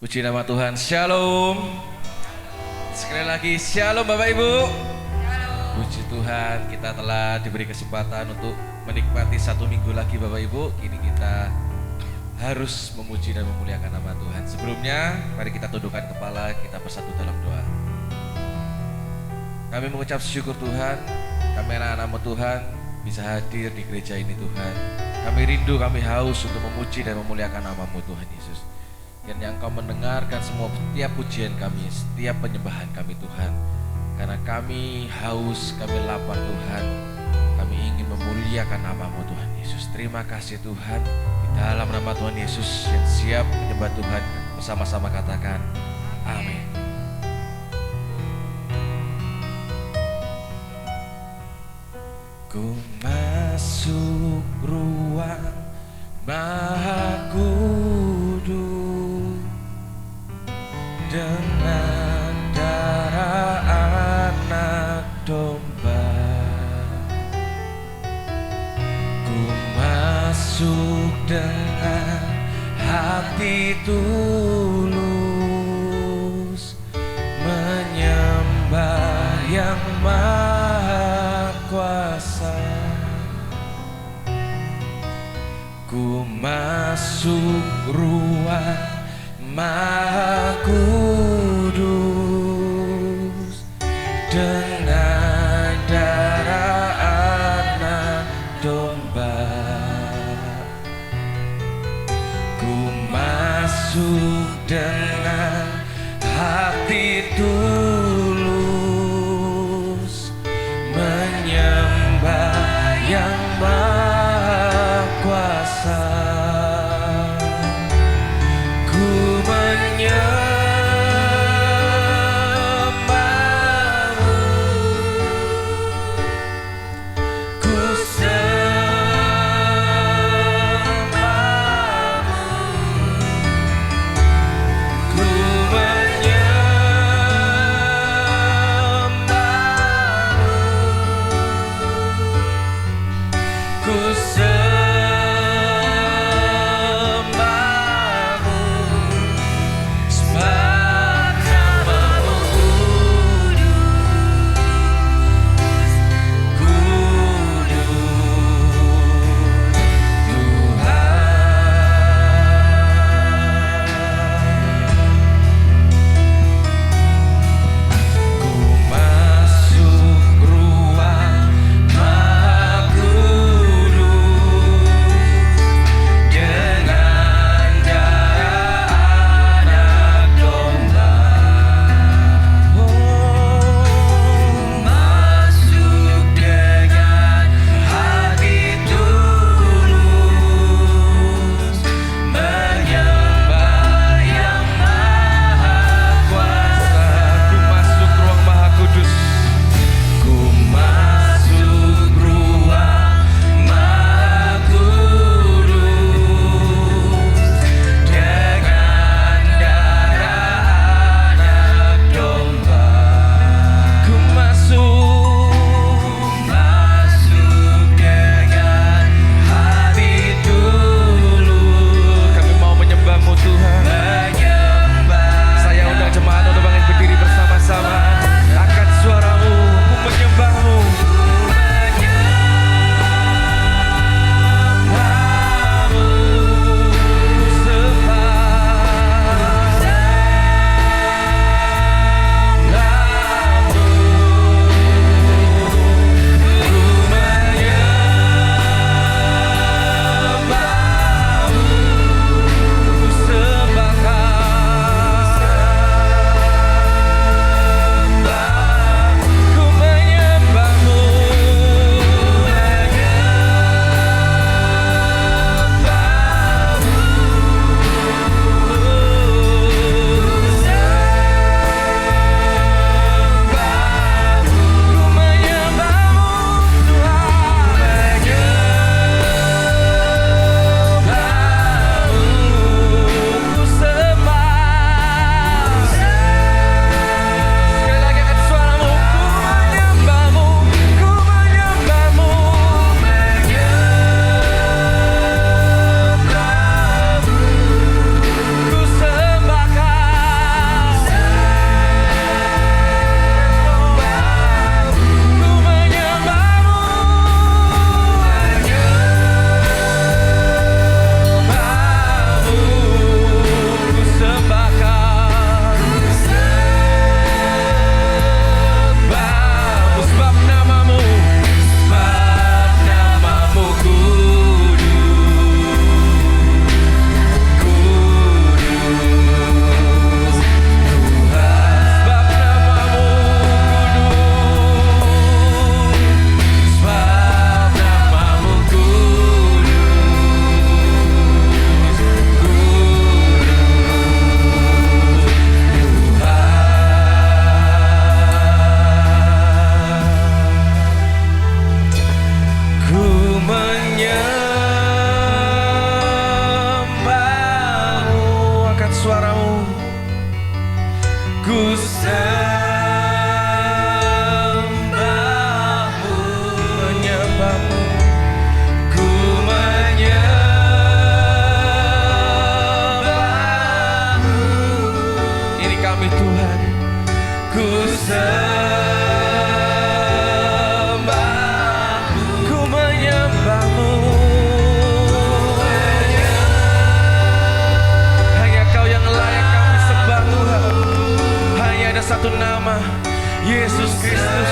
Puji nama Tuhan, Shalom. Sekali lagi Shalom Bapak Ibu. Puji Tuhan, kita telah diberi kesempatan untuk menikmati satu minggu lagi Bapak Ibu. Kini kita harus memuji dan memuliakan nama Tuhan. Sebelumnya, mari kita tundukkan kepala, kita bersatu dalam doa. Kami mengucap syukur Tuhan, kami anak-anak Tuhan bisa hadir di gereja ini Tuhan. Kami rindu, kami haus untuk memuji dan memuliakan nama-Mu Tuhan Yesus. Kiranya Engkau mendengarkan setiap pujian kami, setiap penyembahan kami Tuhan. Karena kami haus, kami lapar Tuhan. Kami ingin memuliakan nama-Mu Tuhan Yesus. Terima kasih Tuhan. Di dalam nama Tuhan Yesus yang siap menyembah Tuhan, bersama-sama katakan amin. Ku masuk ruang Maha Kudus dengan darah anak domba. Ku masuk dengan hati tulus menyembah yang Maha Kuasa. Ku masuk ruang Maha Kudus dengan darah anak domba. Ku masuk dengan hati tulus menyembah yang Maha Kuasa. ku sembahmu, menyembahmu, ku menyembahmu. Ini kami Tuhan, ku sembahmu, ku menyembahmu. Hanya Kau yang layak kami sembah Tuhan. Hanya ada satu nama, Yesus Kristus.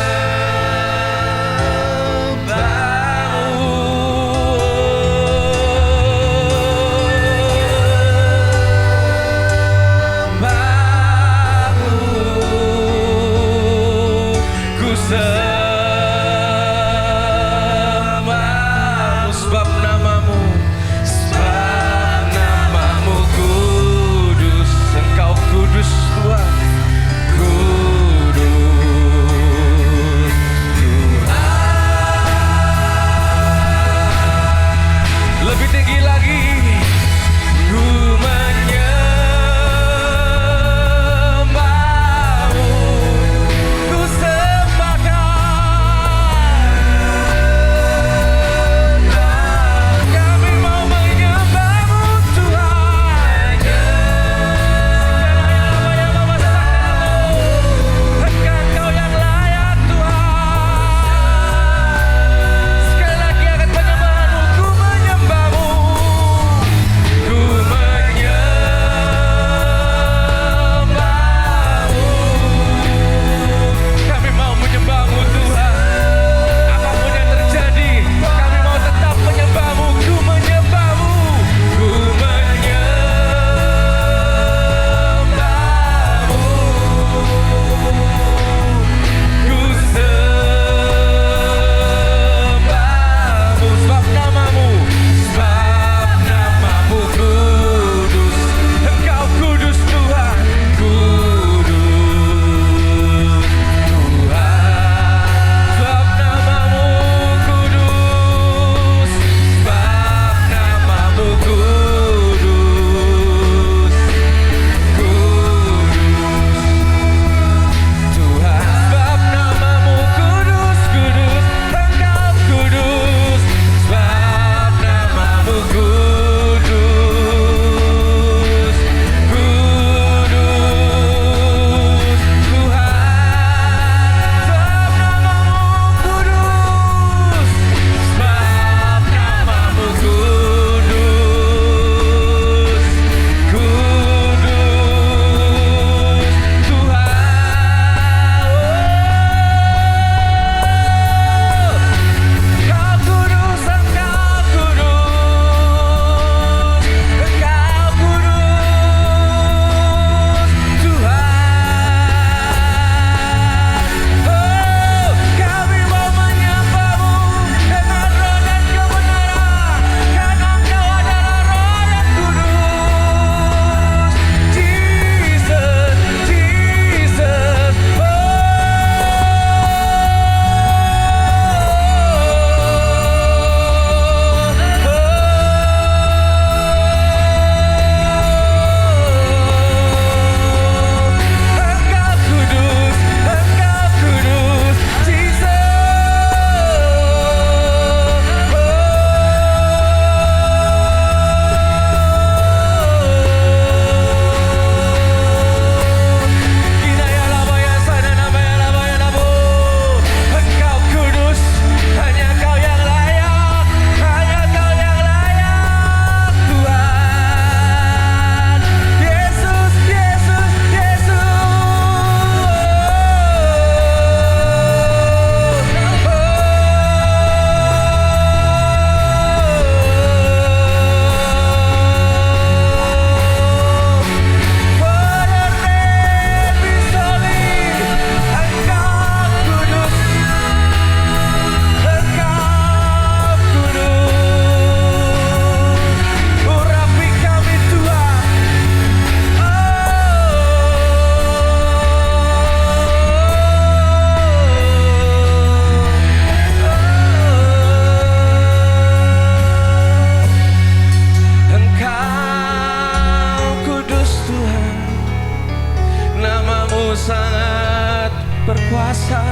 sangat berkuasa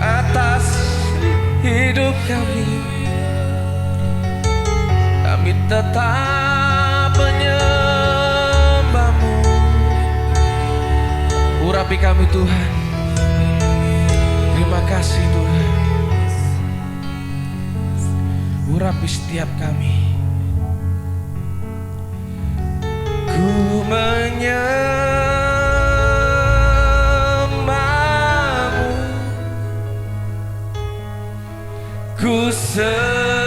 atas hidup kami. Kami tetap menyembah-Mu. Urapi kami Tuhan. Terima kasih Tuhan. Urapi setiap kami. Ku menyembah-Mu, ku sembah-Mu,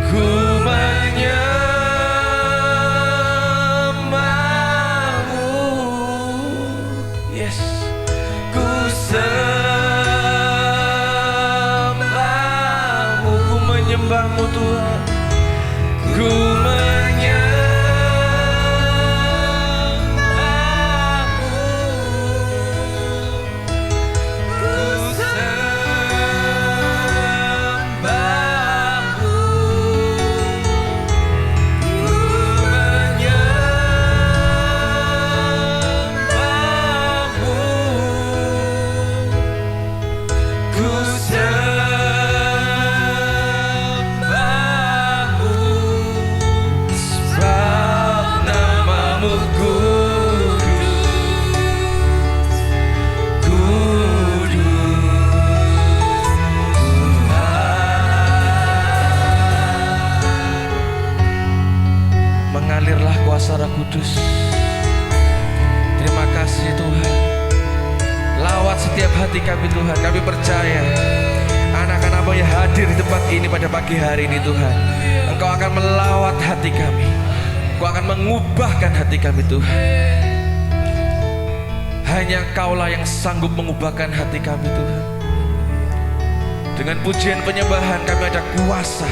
ku menyembah-Mu, yes, ku sembah-Mu, ku menyembah-Mu Tuhan, ku mengalirlah kuasa Roh Kudus. Terima kasih Tuhan. Lawat setiap hati kami Tuhan. Kami percaya anak-anak-Mu yang hadir di tempat ini pada pagi hari ini Tuhan, Engkau akan melawat hati kami. Engkau akan mengubahkan hati kami Tuhan. Hanya Engkau-lah yang sanggup mengubahkan hati kami Tuhan. Dengan pujian penyembahan kami ada kuasa.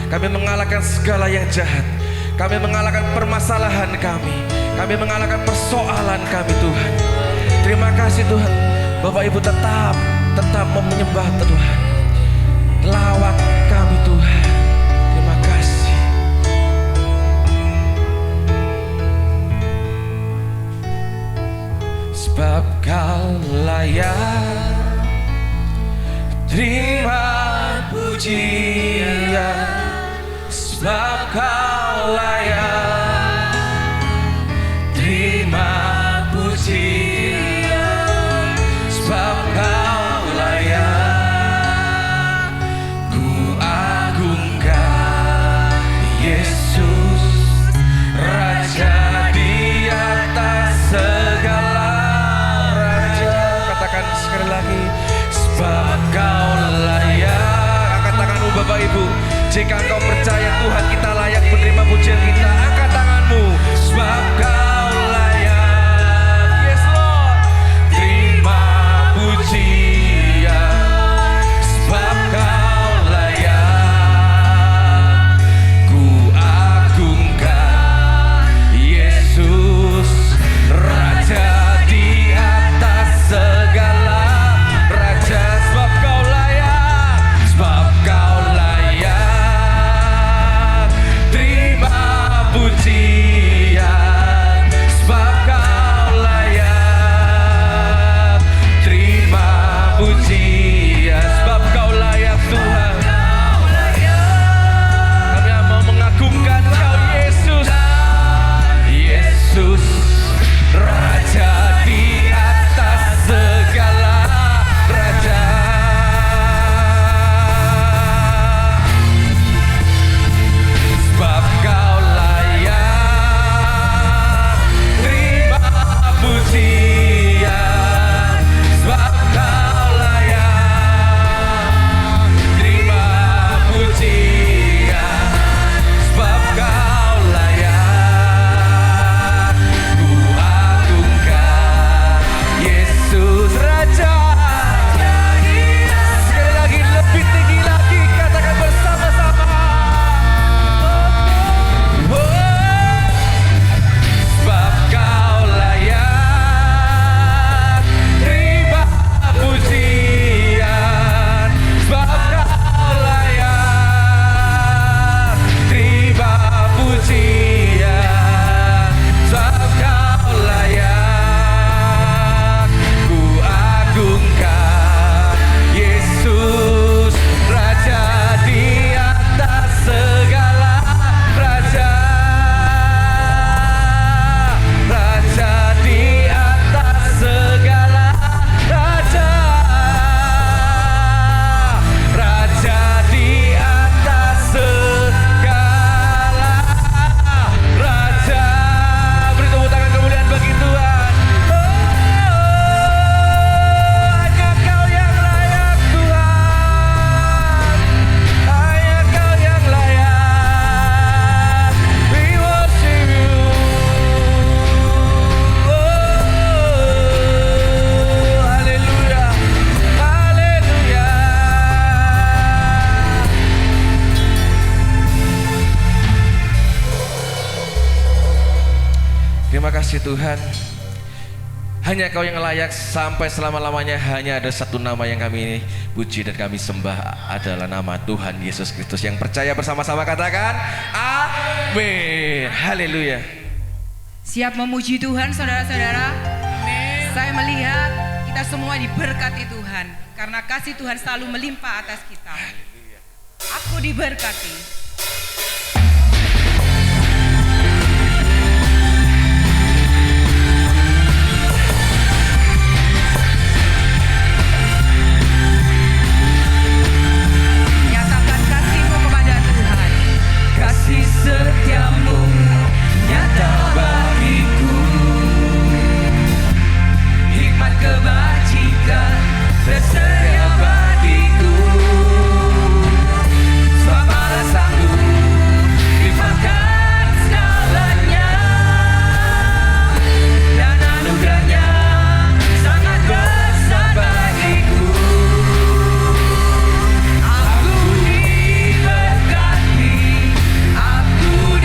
Kami mengalahkan segala yang jahat. Kami mengalahkan permasalahan kami. Kami mengalahkan persoalan kami Tuhan. Terima kasih Tuhan. Bapak Ibu tetap menyembah Tuhan. Lawat kami Tuhan. Terima kasih. Sebab Kau layak terima pujian. Sebab Kau layak terima pujian. Sebab Kau layak ku agungkan Yesus, Raja di atas segala raja. Katakan sekali lagi, sebab Kau layak. Angkat tanganmu Bapak Ibu. Jika engkau percaya Tuhan kita layak Terima kasih Tuhan. Hanya Kau yang layak sampai selama-lamanya. Hanya ada satu nama yang kami puji dan kami sembah, adalah nama Tuhan Yesus Kristus. Yang percaya bersama-sama katakan amin. Haleluya. Siap memuji Tuhan saudara-saudara? Saya melihat kita semua diberkati Tuhan, karena kasih Tuhan selalu melimpah atas kita. Aku diberkati. Nyatakan kasih-Mu kepada Tuhan. Kasih setiamu nyata bagiku, hikmat kebajikan tersedia bagiku. Sebab Allah sanggup limpahkan segalanya, dan anugerahnya sangat besar bagiku. Aku diberkati, aku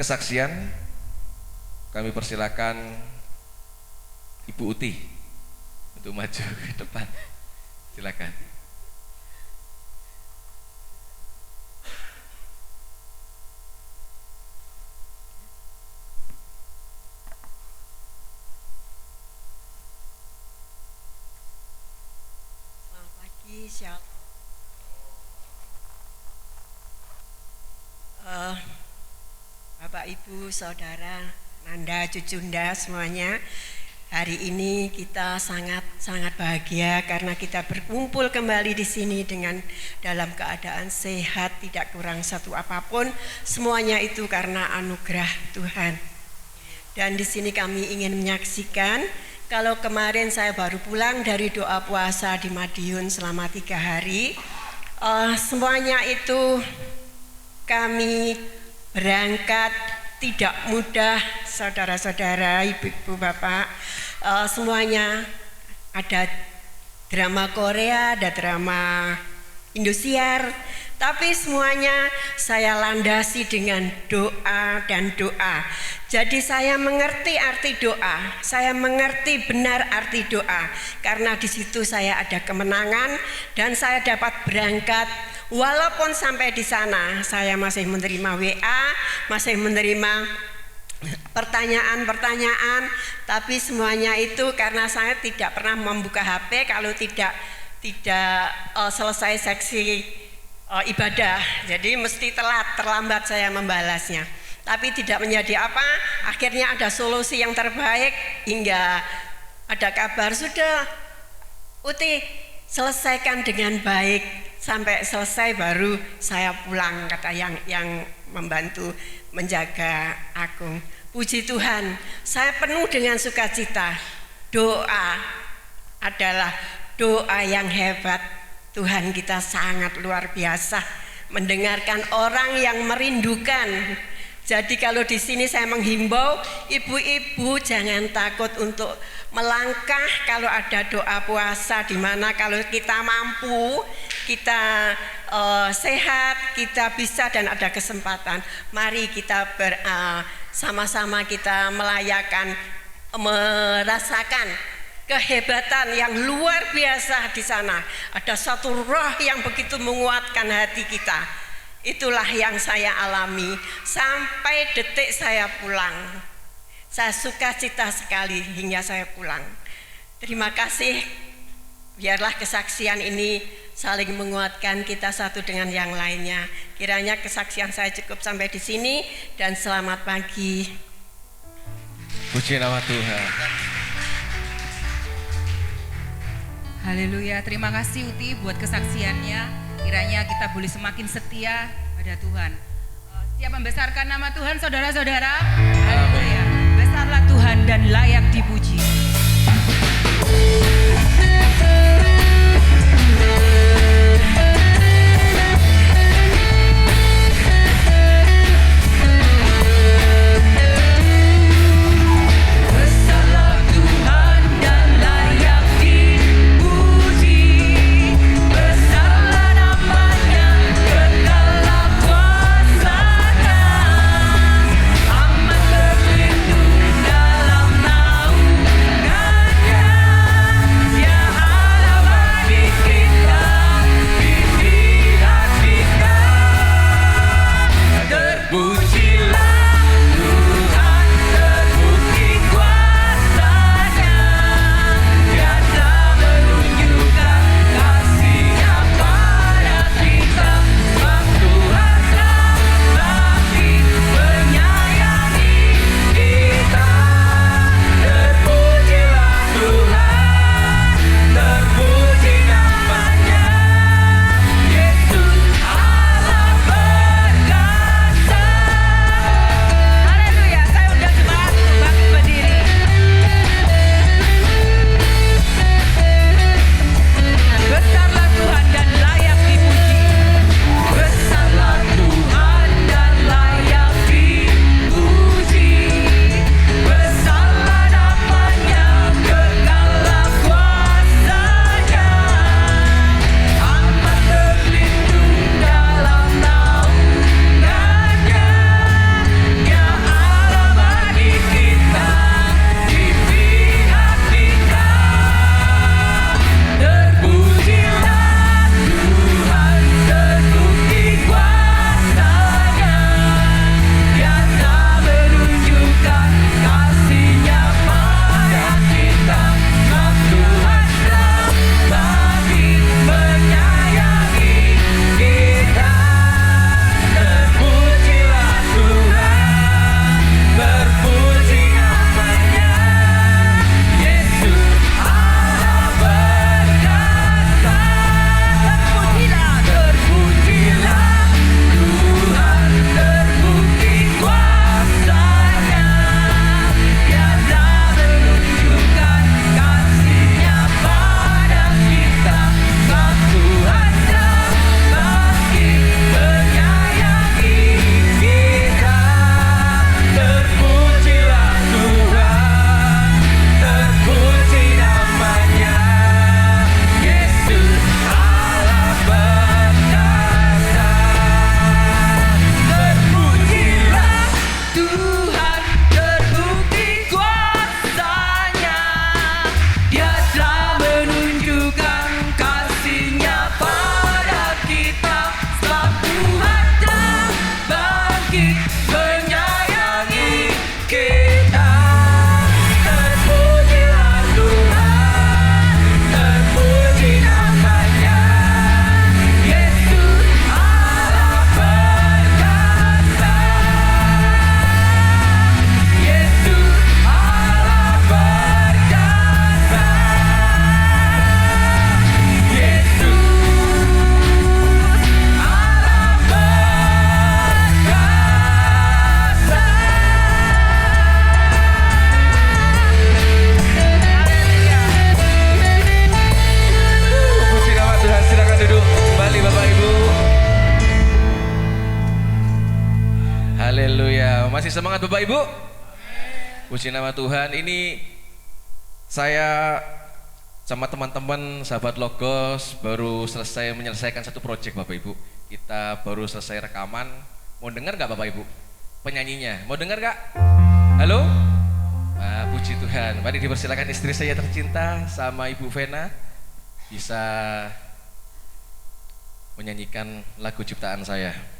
kesaksian, kami persilakan Ibu Uti untuk maju ke depan. Silakan. Selamat pagi, Shalom. Bapak, Ibu, Saudara, Nanda, Cucunda semuanya. Hari ini kita sangat bahagia karena kita berkumpul kembali di sini dengan dalam keadaan sehat, tidak kurang satu apapun. Semuanya itu karena anugerah Tuhan. Dan di sini kami ingin menyaksikan kalau kemarin saya baru pulang dari doa puasa di Madiun selama 3 hari. Semuanya itu kami berangkat tidak mudah, saudara-saudara, ibu-ibu, bapak, semuanya ada drama Korea, ada drama Indosiar, tapi semuanya saya landasi dengan doa dan doa. Jadi saya mengerti arti doa, saya mengerti benar arti doa, karena di situ saya ada kemenangan dan saya dapat berangkat. Walaupun sampai di sana saya masih menerima WA, masih menerima pertanyaan-pertanyaan, tapi semuanya itu karena saya tidak pernah membuka HP kalau tidak selesai seksi ibadah. Jadi mesti terlambat saya membalasnya. Tapi tidak menjadi apa, akhirnya ada solusi yang terbaik hingga ada kabar, sudah Uti selesaikan dengan baik, sampai selesai baru saya pulang, kata yang membantu menjaga aku. Puji Tuhan, saya penuh dengan sukacita. Doa adalah doa yang hebat. Tuhan kita sangat luar biasa mendengarkan orang yang merindukan. Jadi kalau di sini saya menghimbau ibu-ibu jangan takut untuk melangkah kalau ada doa puasa, di mana kalau kita mampu, kita sehat, kita bisa dan ada kesempatan. Mari kita sama-sama kita merasakan kehebatan yang luar biasa di sana. Ada satu roh yang begitu menguatkan hati kita. Itulah yang saya alami sampai detik saya pulang. Saya sukacita sekali hingga saya pulang. Terima kasih. Biarlah kesaksian ini saling menguatkan kita satu dengan yang lainnya. Kiranya kesaksian saya cukup sampai di sini dan selamat pagi. Puji nama Tuhan. Haleluya, terima kasih Uti buat kesaksiannya. Kiranya kita boleh semakin setia pada Tuhan. Siap membesarkan nama Tuhan, saudara-saudara. Haleluya. Besarlah Tuhan dan layak dipuji. Besarlah Tuhan dan layak dipuji. Besarlah namanya, kekallah kuasanya. Amat terpuji. Masih semangat Bapak Ibu? Puji nama Tuhan. Ini saya sama teman-teman sahabat Logos baru selesai menyelesaikan satu proyek Bapak Ibu. Kita baru selesai rekaman. Mau dengar gak Bapak Ibu? Penyanyinya, mau dengar gak? Halo? Puji Tuhan. Mari dipersilakan istri saya tercinta sama Ibu Vena bisa menyanyikan lagu ciptaan saya.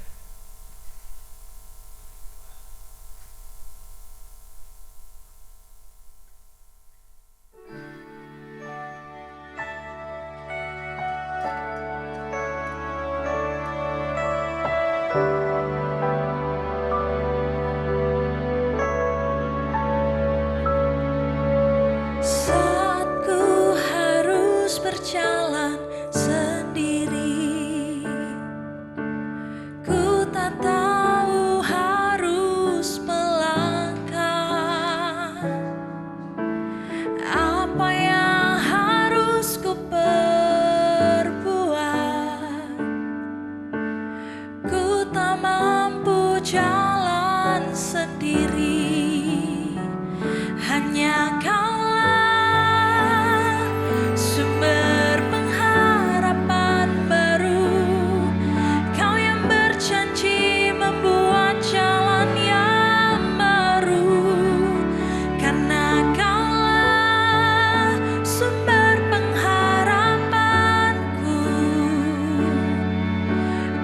Saat ku harus berjalan sendiri, ku tak tahu harus melangkah. Apa yang harus ku perbuat? Ku tak mampu jalan sendiri. Hanya Kaulah sumber pengharapan baru, Kau yang berjanji membuat jalan yang baru. Karena Kaulah sumber pengharapanku,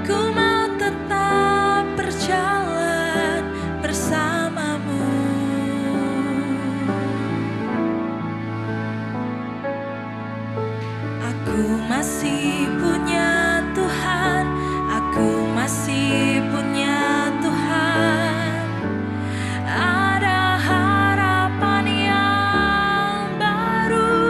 ku mau tetap berjalan bersamamu. Aku masih punya Tuhan, aku masih punya Tuhan. Ada harapan yang baru.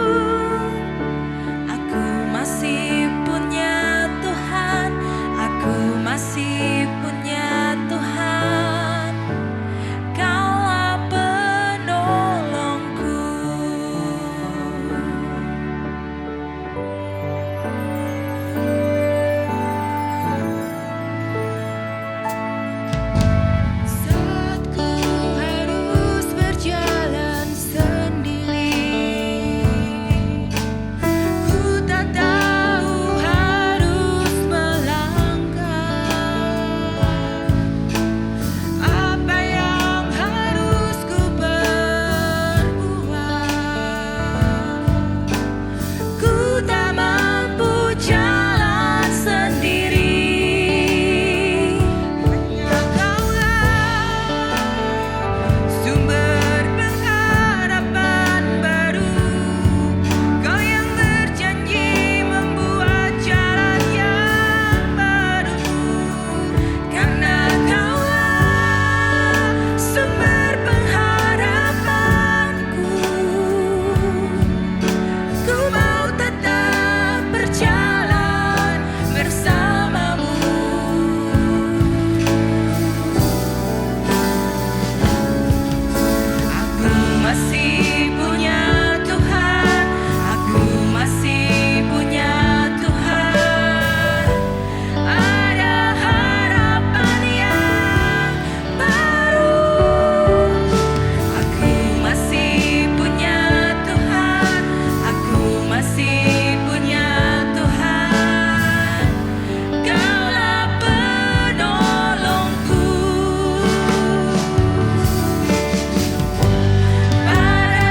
Aku masih punya Tuhan, aku masih punya Tuhan. Kaulah penolongku. Saat ku harus berjalan sendiri, ku tak tahu harus melangkah. Apa yang harus ku perbuat? Ku tak mampu jalan sendiri. Hanya Kaulah sumber pengharapan baru, Kau yang berjanji membuat jalan yang baru. Karena Kaulah sumber pengharapanku, ku mau tetap berjalan bersamamu. Aku masih punya Tuhan, aku masih punya Tuhan. Ada harapan yang baru. Aku masih punya Tuhan, aku masih punya Tuhan. Kaulah penolongku. Pada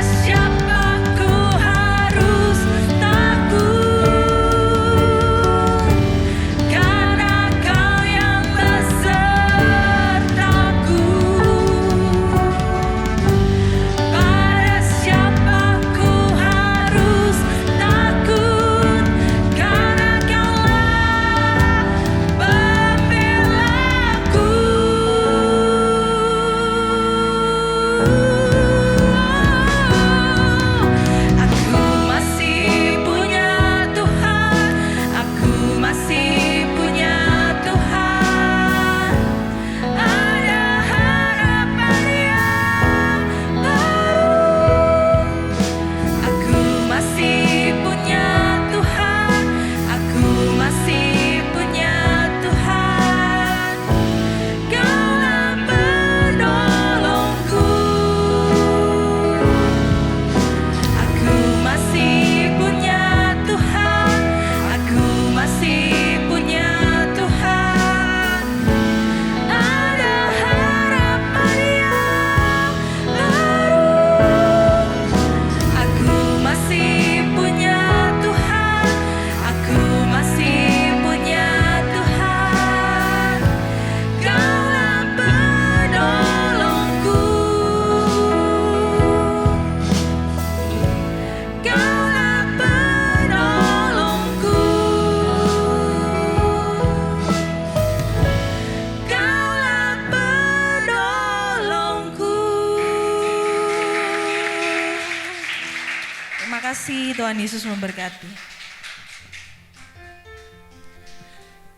kasih, Tuhan Yesus memberkati.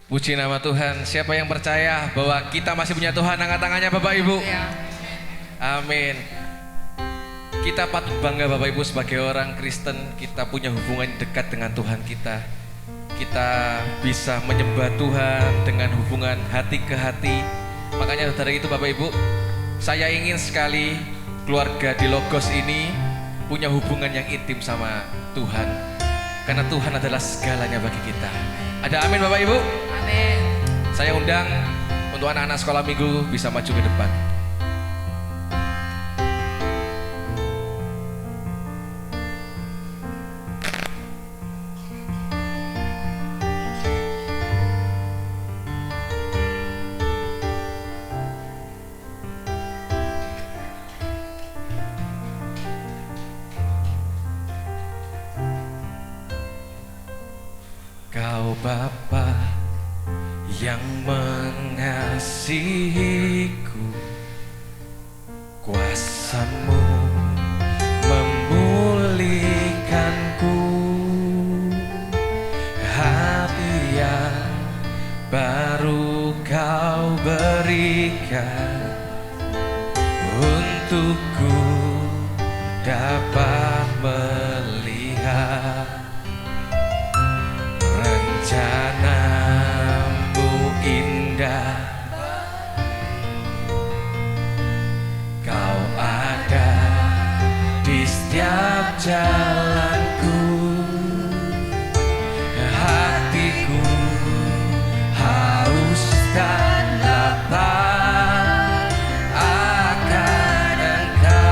Puji nama Tuhan. Siapa yang percaya bahwa kita masih punya Tuhan, angkat tangannya Bapak Ibu. Amin. Kita patut bangga Bapak Ibu sebagai orang Kristen, kita punya hubungan dekat dengan Tuhan kita. Kita bisa menyembah Tuhan dengan hubungan hati ke hati. Makanya dari itu Bapak Ibu, saya ingin sekali keluarga di Logos ini punya hubungan yang intim sama Tuhan. Karena Tuhan adalah segalanya bagi kita. Ada amin Bapak Ibu? Amin. Saya undang untuk anak-anak sekolah minggu bisa maju ke depan. Kau Bapa yang mengasihiku, kuasa-Mu memulihkanku, hati yang baru Kau berikan untukku dapat melihat rencana-Mu indah. Kau ada di setiap jalanku, hatiku haus dan lapar akan Engkau.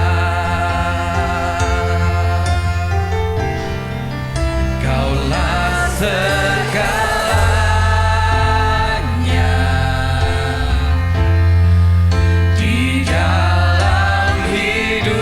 Kaulah segalanya di dalam hidupku.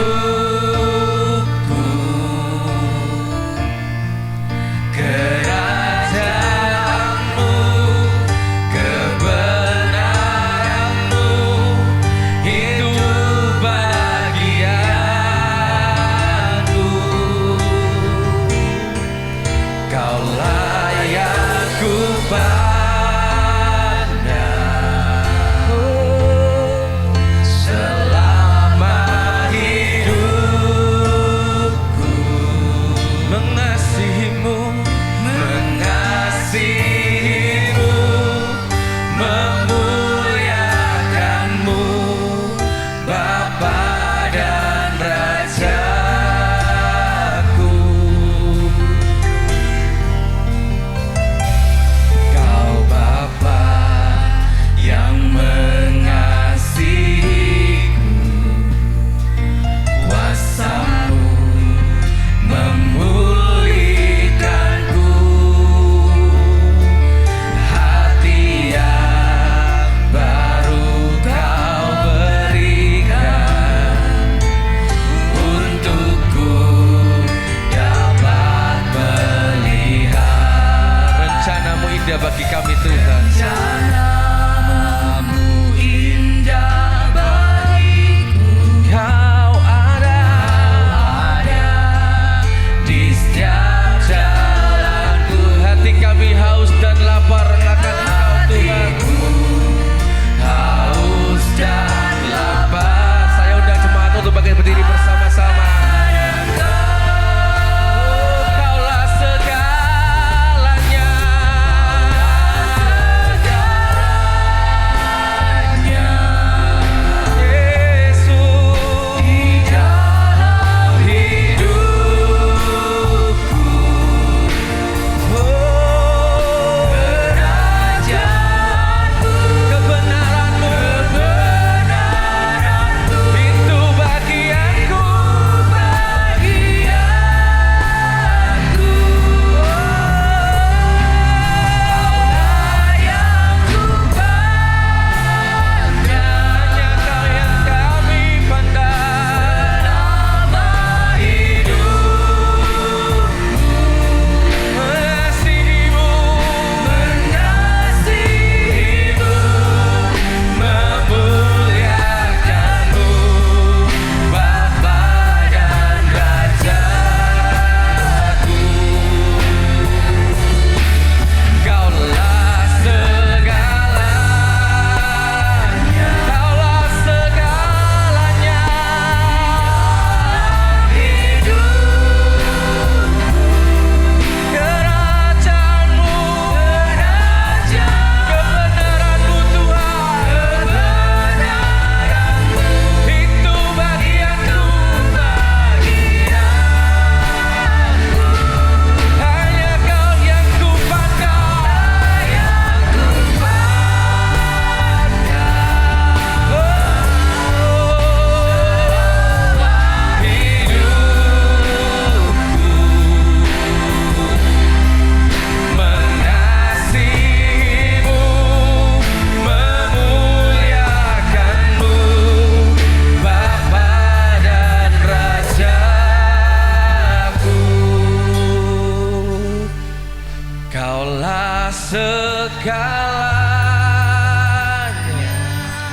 segalanya,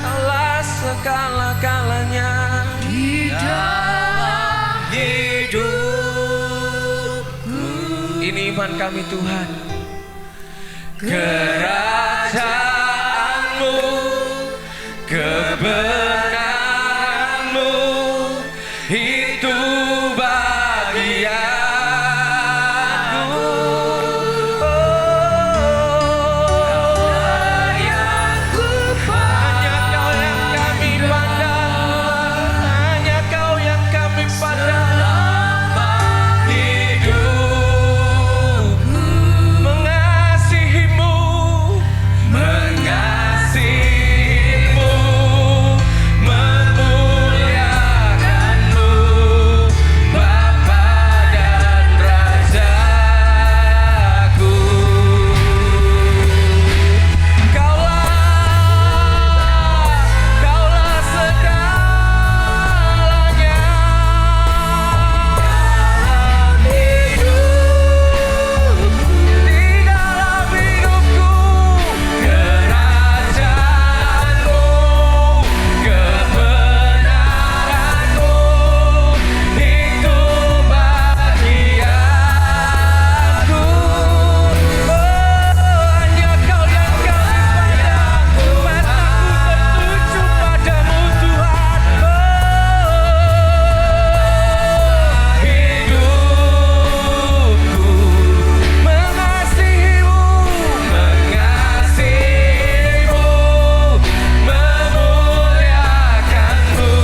kaulah segala-galanya di dalam hidupku. Ini iman kami Tuhan. Kerajaanmu, kebenaranmu, itu bagi aku. Yang ku hanya Kau yang kami pandang, hanya Kau yang kami pandang. Hidupku mengasihimu, mengasihimu, memuliakanmu, Bapa dan Rajaku. Kaulah segalanya dalam hidupku, di dalam hidupku. Kerajaanmu, kebenaranmu, itu bagi aku. Hanya Kau yang kami pandang, mataku tertuju padamu Tuhan. Hidupku mengasihimu, mengasihimu, memuliakanmu,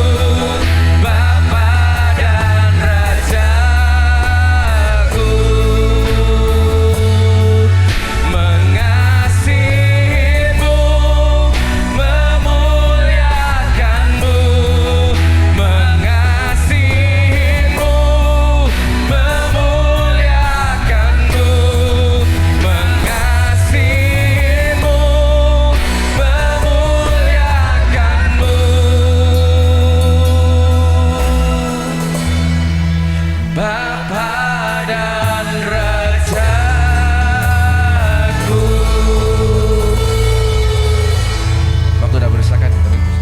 Bapa dan Rajaku. Mengasihimu, memuliakanmu, mengasihimu, memuliakanmu, mengasihimu, memuliakanmu, Bapa dan Rajaku. Waktu udah berusahakan kita bungkus.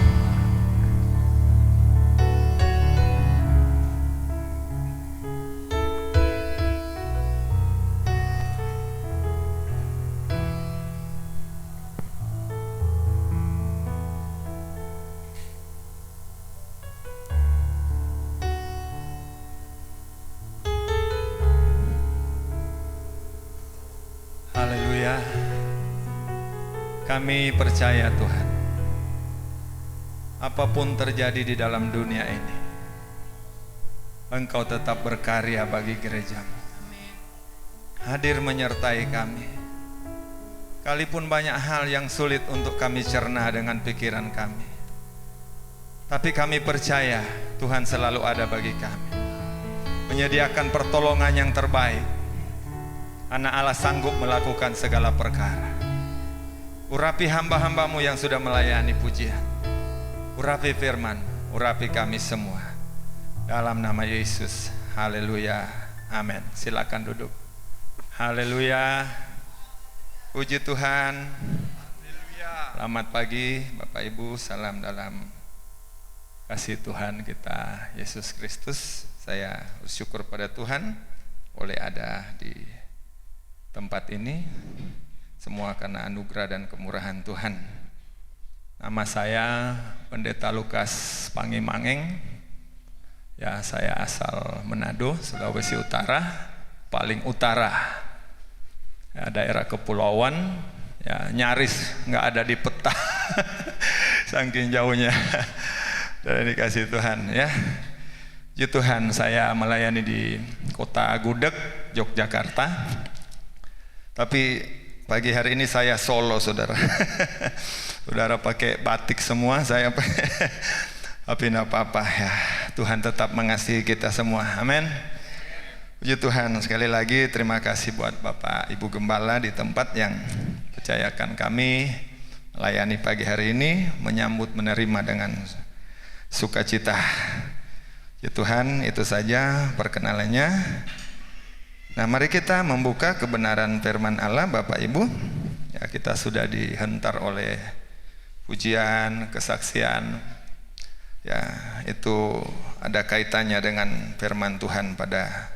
Haleluya. Kami percaya Tuhan, apapun terjadi di dalam dunia ini, Engkau tetap berkarya bagi gerejamu. Hadir menyertai kami. Kalipun banyak hal yang sulit untuk kami cerna dengan pikiran kami, tapi kami percaya Tuhan selalu ada bagi kami, menyediakan pertolongan yang terbaik. Anak Allah sanggup melakukan segala perkara. Urapi hamba-hambamu yang sudah melayani pujian. Urapi firman, urapi kami semua. Dalam nama Yesus, haleluya, amin. Silakan duduk. Haleluya, puji Tuhan. Selamat pagi Bapak Ibu, salam dalam kasih Tuhan kita Yesus Kristus. Saya bersyukur pada Tuhan boleh ada di tempat ini, semua karena anugerah dan kemurahan Tuhan. Nama saya Pendeta Lukas Pangimangeng. Ya, saya asal Manado, Sulawesi Utara, paling utara. Ya, daerah kepulauan, ya nyaris nggak ada di peta, saking jauhnya. Dan dikasih Tuhan, ya. Puji Tuhan, saya melayani di Kota Gudeg, Yogyakarta. Tapi pagi hari ini saya solo, saudara. Saudara pakai batik semua, saya pakai. Tapi tidak apa-apa ya. Tuhan tetap mengasihi kita semua. Amin. Puji Tuhan, sekali lagi terima kasih buat Bapak Ibu Gembala di tempat yang percayakan kami melayani pagi hari ini, menyambut menerima dengan sukacita. Puji Tuhan, itu saja perkenalannya. Nah, mari kita membuka kebenaran firman Allah Bapak Ibu. Ya, kita sudah dihentar oleh pujian, kesaksian. Ya, itu ada kaitannya dengan firman Tuhan pada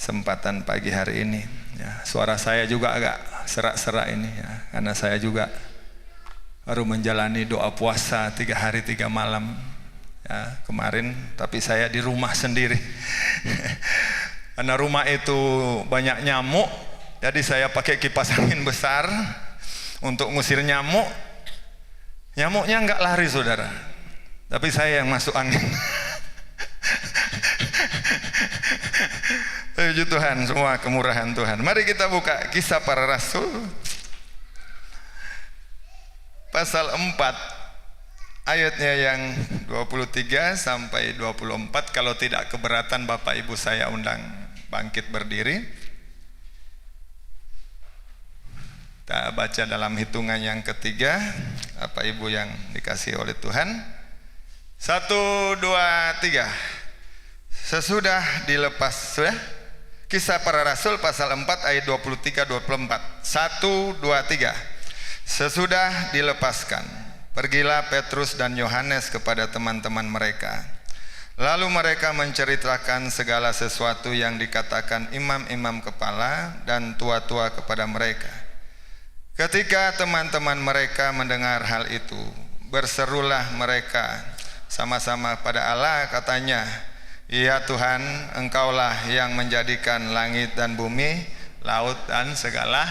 kesempatan pagi hari ini. Ya, suara saya juga agak serak-serak ini ya, karena saya juga baru menjalani doa puasa 3 hari 3 malam ya, kemarin, tapi saya di rumah sendiri. Karena rumah itu banyak nyamuk, jadi saya pakai kipas angin besar untuk ngusir nyamuk. Nyamuknya enggak lari saudara, tapi saya yang masuk angin. Puji Tuhan, semua kemurahan Tuhan. Mari kita buka Kisah Para Rasul pasal 4 ayatnya yang 23 sampai 24. Kalau tidak keberatan Bapak Ibu saya undang bangkit berdiri. Kita baca dalam hitungan yang ketiga. Bapak Ibu yang dikasihi oleh Tuhan. 1, 2, 3. Sesudah dilepas, sudah? Kisah Para Rasul pasal 4 ayat 23-24. 1, 2, 3. Sesudah dilepaskan, pergilah Petrus dan Yohanes kepada teman-teman mereka. Lalu mereka menceritakan segala sesuatu yang dikatakan imam-imam kepala dan tua-tua kepada mereka. Ketika teman-teman mereka mendengar hal itu, berserulah mereka sama-sama pada Allah, katanya, "Ya Tuhan, Engkaulah yang menjadikan langit dan bumi, laut dan segala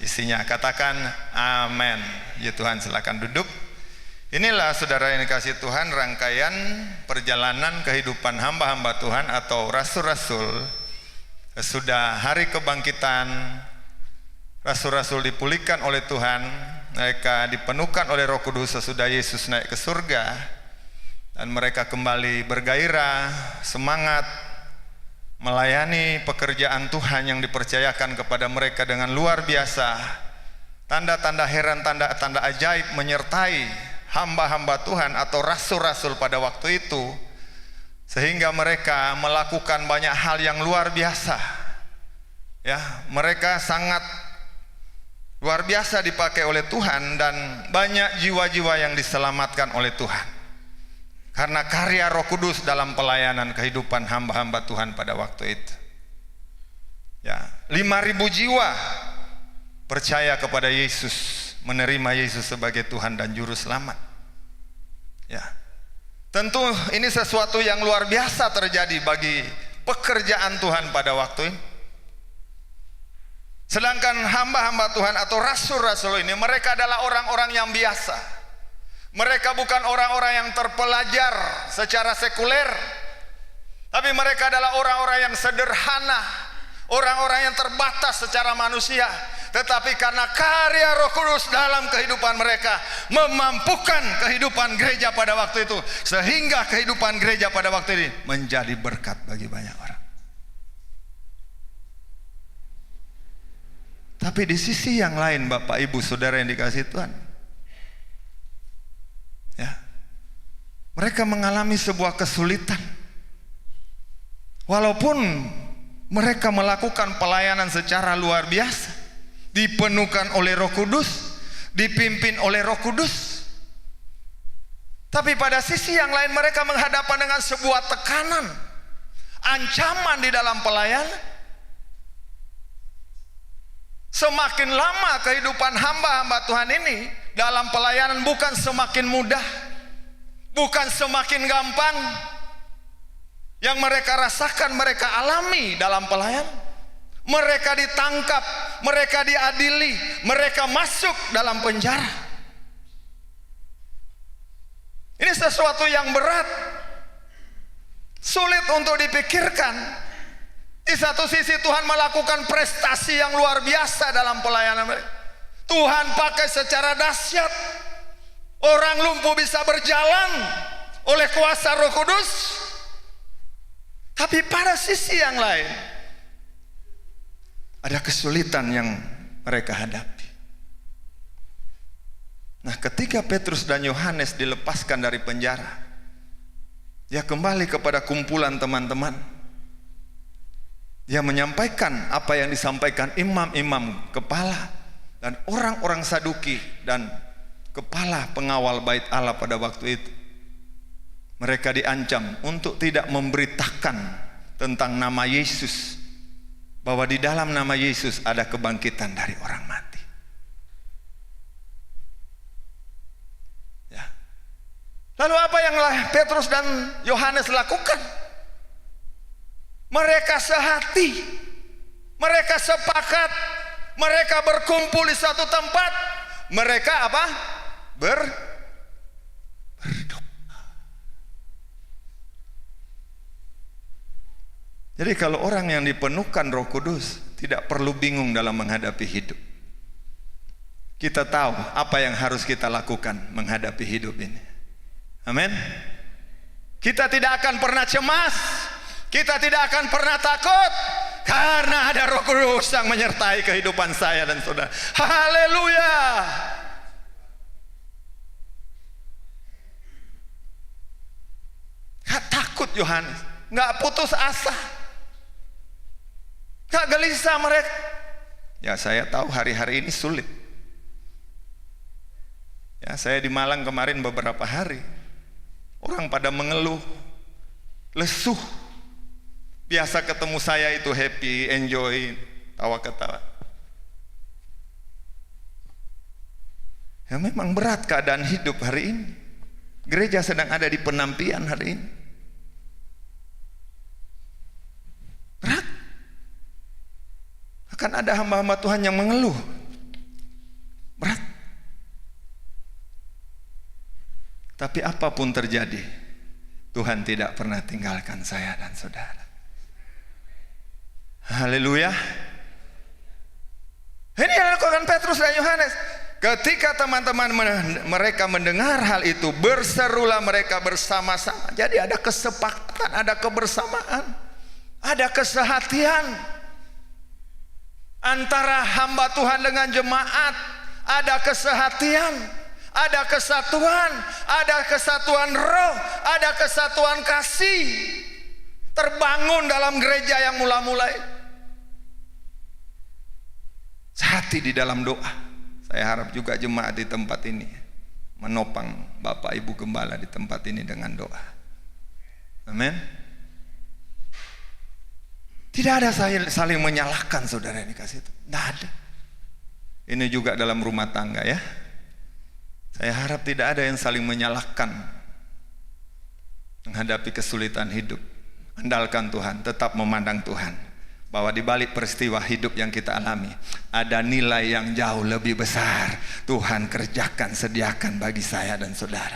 isinya." Katakan amin. Ya Tuhan, silakan duduk. Inilah saudara yang dikasihi Tuhan, rangkaian perjalanan kehidupan hamba-hamba Tuhan atau rasul-rasul. Sudah hari kebangkitan, rasul-rasul dipulihkan oleh Tuhan, mereka dipenuhkan oleh Roh Kudus sesudah Yesus naik ke surga, dan mereka kembali bergairah, semangat melayani pekerjaan Tuhan yang dipercayakan kepada mereka dengan luar biasa. Tanda-tanda heran, tanda-tanda ajaib menyertai hamba-hamba Tuhan atau rasul-rasul pada waktu itu, sehingga mereka melakukan banyak hal yang luar biasa. Ya, mereka sangat luar biasa dipakai oleh Tuhan, dan banyak jiwa-jiwa yang diselamatkan oleh Tuhan karena karya Roh Kudus dalam pelayanan kehidupan hamba-hamba Tuhan pada waktu itu. Ya, 5.000 jiwa percaya kepada Yesus, menerima Yesus sebagai Tuhan dan Juru Selamat. Ya, tentu ini sesuatu yang luar biasa terjadi bagi pekerjaan Tuhan pada waktu ini. Sedangkan hamba-hamba Tuhan atau rasul-rasul ini, mereka adalah orang-orang yang biasa. Mereka bukan orang-orang yang terpelajar secara sekuler, tapi mereka adalah orang-orang yang sederhana, orang-orang yang terbatas secara manusia. Tetapi karena karya Roh Kudus dalam kehidupan mereka memampukan kehidupan gereja pada waktu itu, sehingga kehidupan gereja pada waktu ini menjadi berkat bagi banyak orang. Tapi di sisi yang lain, Bapak Ibu Saudara yang dikasihi Tuhan, ya, mereka mengalami sebuah kesulitan. Walaupun mereka melakukan pelayanan secara luar biasa, dipenuhkan oleh Roh Kudus, dipimpin oleh Roh Kudus, tapi pada sisi yang lain mereka menghadapkan dengan sebuah tekanan, ancaman di dalam pelayanan. Semakin lama kehidupan hamba-hamba Tuhan ini dalam pelayanan bukan semakin mudah, bukan semakin gampang. Yang mereka rasakan, mereka alami dalam pelayanan. Mereka ditangkap, mereka diadili, mereka masuk dalam penjara. Ini sesuatu yang berat, sulit untuk dipikirkan. Di satu sisi Tuhan melakukan prestasi yang luar biasa dalam pelayanan mereka. Tuhan pakai secara dahsyat. Orang lumpuh bisa berjalan oleh kuasa Roh Kudus. Tapi pada sisi yang lain, ada kesulitan yang mereka hadapi. Nah, ketika Petrus dan Yohanes dilepaskan dari penjara, dia kembali kepada kumpulan teman-teman. Dia menyampaikan apa yang disampaikan imam-imam kepala Dan orang-orang Saduki dan kepala pengawal bait Allah pada waktu itu, mereka diancam untuk tidak memberitakan tentang nama Yesus, bahwa di dalam nama Yesus ada kebangkitan dari orang mati. Ya. Lalu apa yang Petrus dan Yohanes lakukan? Mereka sehati, mereka sepakat, mereka berkumpul di satu tempat. Mereka apa? Berdoa. Jadi kalau orang yang dipenuhkan Roh Kudus tidak perlu bingung dalam menghadapi hidup. Kita tahu apa yang harus kita lakukan menghadapi hidup ini. Amin. Kita tidak akan pernah cemas, kita tidak akan pernah takut, karena ada Roh Kudus yang menyertai kehidupan saya dan saudara. Haleluya. Gak takut Yohanes, gak putus asa, gak gelisah mereka. Ya saya tahu hari-hari ini sulit. Ya saya di Malang kemarin beberapa hari, orang pada mengeluh, lesuh. Biasa ketemu saya itu happy, enjoy, tawa ketawa. Ya memang berat keadaan hidup hari ini. Gereja sedang ada di penampian hari ini. Berat. Akan ada hamba-hamba Tuhan yang mengeluh. Berat. Tapi apapun terjadi, Tuhan tidak pernah tinggalkan saya dan saudara. Haleluya. Ini yang dilakukan Petrus dan Yohanes. Ketika teman-teman mereka mendengar hal itu, berserulah mereka bersama-sama. Jadi ada kesepakatan, ada kebersamaan, ada kesehatian antara hamba Tuhan dengan jemaat. Ada kesehatian, ada kesatuan, ada kesatuan roh, ada kesatuan kasih terbangun dalam gereja yang mula-mulai. Sehati di dalam doa. Saya harap juga jemaat di tempat ini menopang Bapak Ibu Gembala di tempat ini dengan doa. Amin. Tidak ada saling menyalahkan saudara yang dikasih itu. Tidak ada. Ini juga dalam rumah tangga ya. Saya harap tidak ada yang saling menyalahkan menghadapi kesulitan hidup. Andalkan Tuhan, tetap memandang Tuhan. Bahwa di balik peristiwa hidup yang kita alami ada nilai yang jauh lebih besar. Tuhan kerjakan, sediakan bagi saya dan saudara.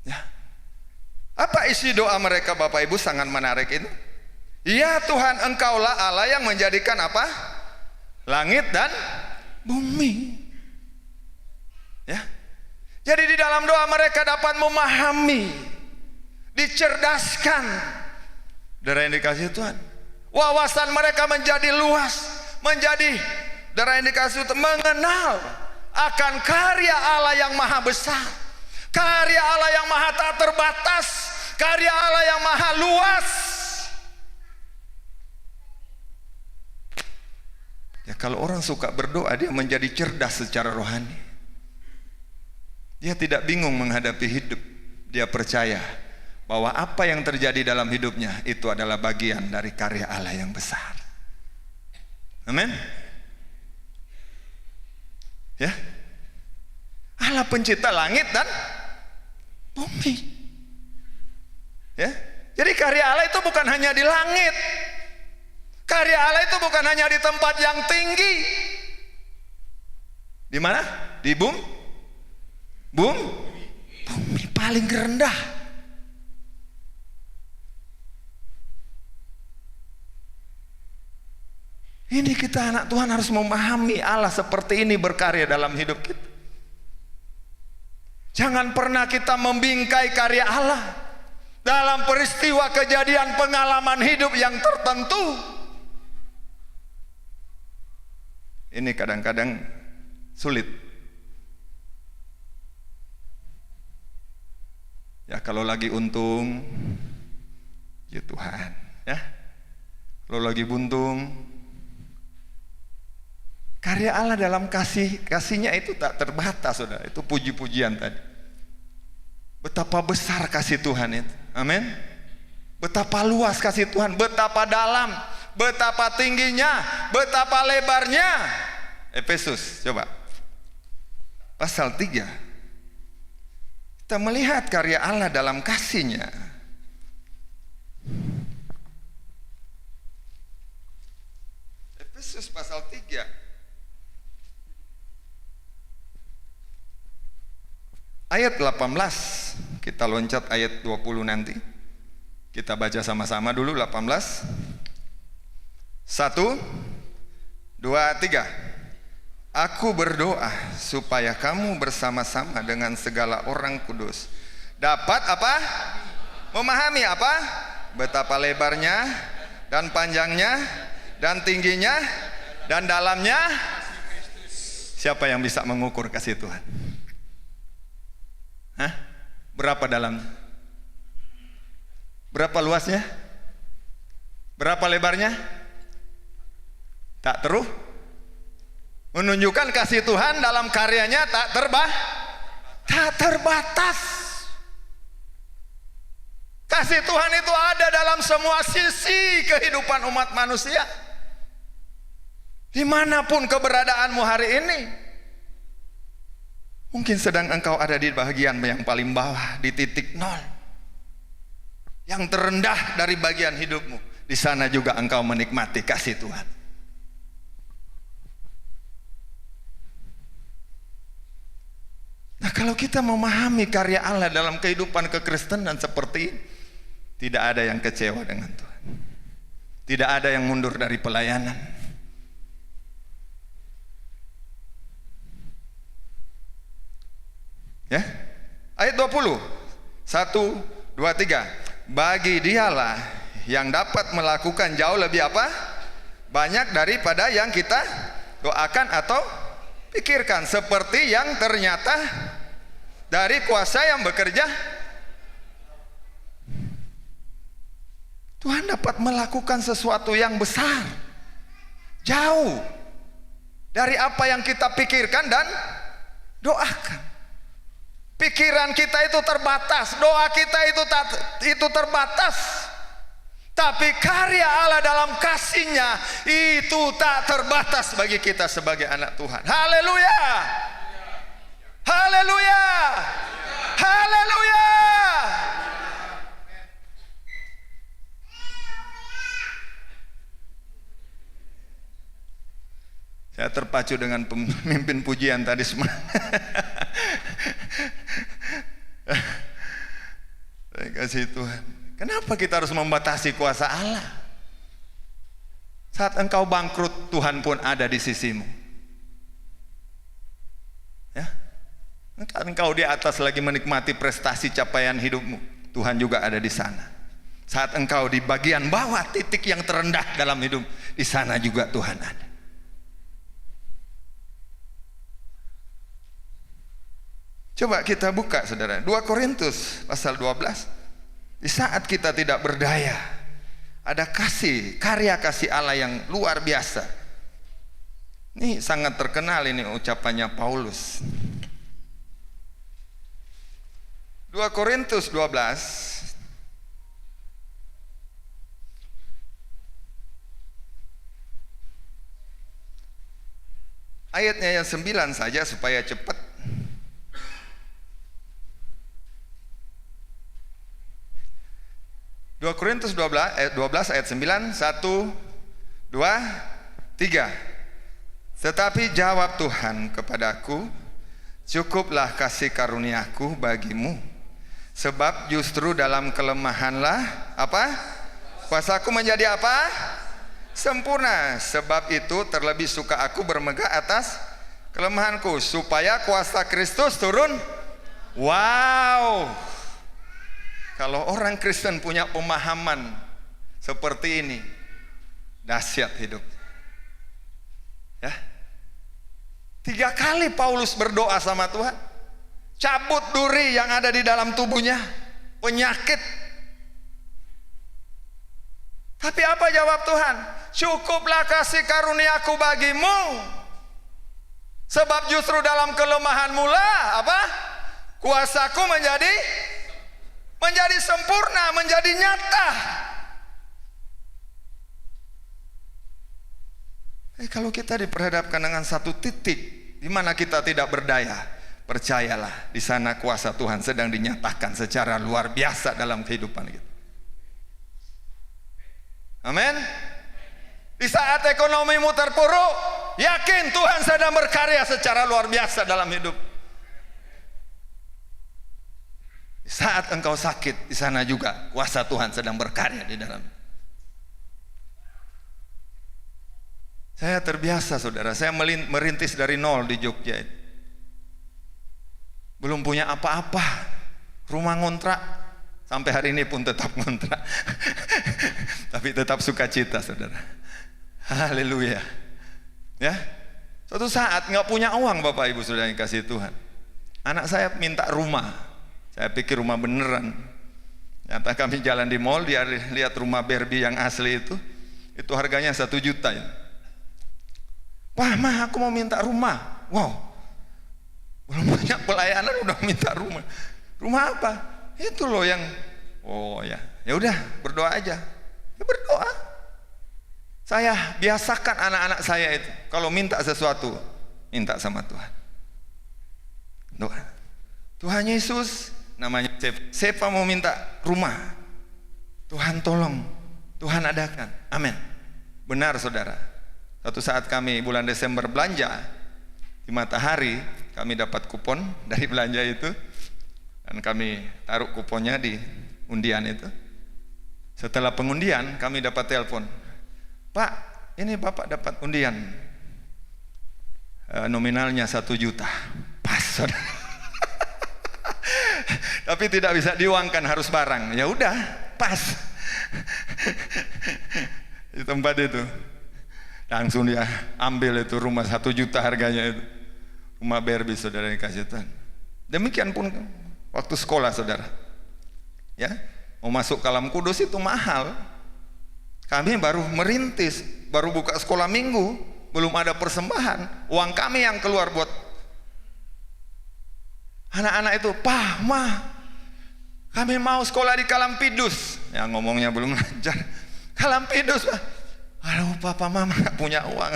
Ya. Apa isi doa mereka Bapak Ibu sangat menarik itu? Ya Tuhan, Engkaulah Allah yang menjadikan apa? Langit dan bumi. Ya. Jadi di dalam doa mereka dapat memahami, dicerdaskan. Darah yang dikasih Tuhan, wawasan mereka menjadi luas, menjadi darah yang dikasih Tuhan, mengenal akan karya Allah yang maha besar, karya Allah yang maha tak terbatas, karya Allah yang maha luas. Ya kalau orang suka berdoa, dia menjadi cerdas secara rohani. Dia tidak bingung menghadapi hidup. Dia percaya bahwa apa yang terjadi dalam hidupnya itu adalah bagian dari karya Allah yang besar. Amin. Ya. Allah pencipta langit dan bumi. Ya. Jadi karya Allah itu bukan hanya di langit. Karya Allah itu bukan hanya di tempat yang tinggi. Di mana? Di bumi paling rendah. Ini kita anak Tuhan harus memahami Allah seperti ini berkarya dalam hidup kita. Jangan pernah kita membingkai karya Allah dalam peristiwa kejadian pengalaman hidup yang tertentu. Ini kadang-kadang sulit. Ya kalau lagi untung, ya Tuhan, ya. Kalau lagi buntung, Karya Allah dalam kasihnya itu tak terbatas, saudara. Itu puji-pujian tadi. Betapa besar kasih Tuhan itu. Amin. Betapa luas kasih Tuhan, betapa dalam, betapa tingginya, betapa lebarnya. Efesus, coba. Pasal 3. Kita melihat karya Allah dalam kasihnya. Efesus pasal 3. Ayat 18, kita loncat ayat 20 nanti. Kita baca sama-sama dulu 18. 1, 2, 3. Aku berdoa supaya kamu bersama-sama dengan segala orang kudus dapat apa? Memahami apa? Betapa lebarnya dan panjangnya dan tingginya dan dalamnya. Siapa yang bisa mengukur kasih Tuhan? Hah? Berapa dalamnya? Berapa luasnya? Berapa lebarnya? Tak teruh. Menunjukkan kasih Tuhan dalam karyanya tak terbatas. Kasih Tuhan itu ada dalam semua sisi kehidupan umat manusia. Dimanapun keberadaanmu hari ini. Mungkin sedang engkau ada di bagian yang paling bawah, di titik nol, yang terendah dari bagian hidupmu. Di sana juga engkau menikmati kasih Tuhan. Nah, kalau kita memahami karya Allah dalam kehidupan kekristenan seperti ini, tidak ada yang kecewa dengan Tuhan. Tidak ada yang mundur dari pelayanan. Ya, ayat 20, 1, 2, 3. Bagi dialah yang dapat melakukan jauh lebih apa? Banyak daripada yang kita doakan atau pikirkan, seperti yang ternyata dari kuasa yang bekerja. Tuhan dapat melakukan sesuatu yang besar, jauh dari apa yang kita pikirkan dan doakan. Pikiran kita itu terbatas, doa kita itu terbatas. Tapi karya Allah dalam kasihnya itu tak terbatas bagi kita sebagai anak Tuhan. Haleluya. Haleluya. Haleluya. Saya terpacu dengan pemimpin pujian tadi semua. Terima kasih Tuhan. Kenapa kita harus membatasi kuasa Allah? Saat engkau bangkrut, Tuhan pun ada di sisimu. Ya, engkau di atas lagi menikmati prestasi capaian hidupmu, Tuhan juga ada di sana. Saat engkau di bagian bawah, titik yang terendah dalam hidup, di sana juga Tuhan ada. Coba kita buka saudara, 2 Korintus pasal 12. Di saat kita tidak berdaya, ada karya kasih Allah yang luar biasa. Ini sangat terkenal ini ucapannya Paulus. 2 Korintus 12. Ayatnya yang 9 saja supaya cepat. 2 Korintus 12 ayat 9, 1, 2, 3. Tetapi jawab Tuhan kepadaku, cukuplah kasih karuniaku bagimu, sebab justru dalam kelemahanlah apa? Kuasaku menjadi apa? Sempurna. Sebab itu terlebih suka aku bermegah atas kelemahanku, supaya kuasa Kristus turun. Wow. Kalau orang Kristen punya pemahaman seperti ini, dahsyat hidup. Ya. 3 kali Paulus berdoa sama Tuhan, cabut duri yang ada di dalam tubuhnya, penyakit. Tapi apa jawab Tuhan? Cukuplah kasih karuniaku bagimu, Sebab justru dalam kelemahan mula apa? Kuasaku menjadi sempurna, menjadi nyata. Kalau kita diperhadapkan dengan satu titik di mana kita tidak berdaya, percayalah, di sana kuasa Tuhan sedang dinyatakan secara luar biasa dalam kehidupan kita. Amin. Di saat ekonomimu terpuruk, yakin Tuhan sedang berkarya secara luar biasa dalam hidup. Di saat engkau sakit, di sana juga kuasa Tuhan sedang berkarya di dalam. Saya terbiasa saudara, saya merintis dari nol di Jogja. Belum punya apa-apa, rumah ngontrak, sampai hari ini pun tetap ngontrak. Tapi tetap sukacita saudara. Haleluya. Ya, suatu saat nggak punya uang Bapak Ibu Saudara yang kasih Tuhan. Anak saya minta rumah. Saya pikir rumah beneran. Nyata kami jalan di mall, dia lihat rumah Barbie yang asli itu harganya 1 juta ya. Wah mah aku mau minta rumah. Wow, belum banyak pelayanan udah minta rumah. Rumah apa? Itu loh yang, oh ya, ya udah berdoa aja. Ya berdoa. Saya biasakan anak-anak saya itu kalau minta sesuatu, minta sama Tuhan. Doa. Tuhan Yesus, namanya siapa mau minta rumah, Tuhan tolong, Tuhan adakan. Amin. Benar saudara. Suatu saat kami bulan Desember belanja di Matahari, kami dapat kupon dari belanja itu dan kami taruh kuponnya di undian itu. Setelah pengundian kami dapat telepon, Pak, ini Bapak dapat undian, nominalnya 1 juta. Pas saudara. Tapi tidak bisa diuangkan, harus barang. Ya udah, pas. Di tempat itu langsung dia ambil itu rumah 1 juta harganya itu. Rumah Barbie saudara yang kasih Tuhan. Demikian pun waktu sekolah saudara. Ya, mau masuk Kalam Kudus itu mahal. Kami baru merintis, baru buka sekolah minggu, belum ada persembahan. Uang kami yang keluar buat anak-anak itu. Pak, Mah, kami mau sekolah di Kalampidus. Ya ngomongnya belum lancar. Kalampidus, Pak. Aduh, Papa Mama gak punya uang.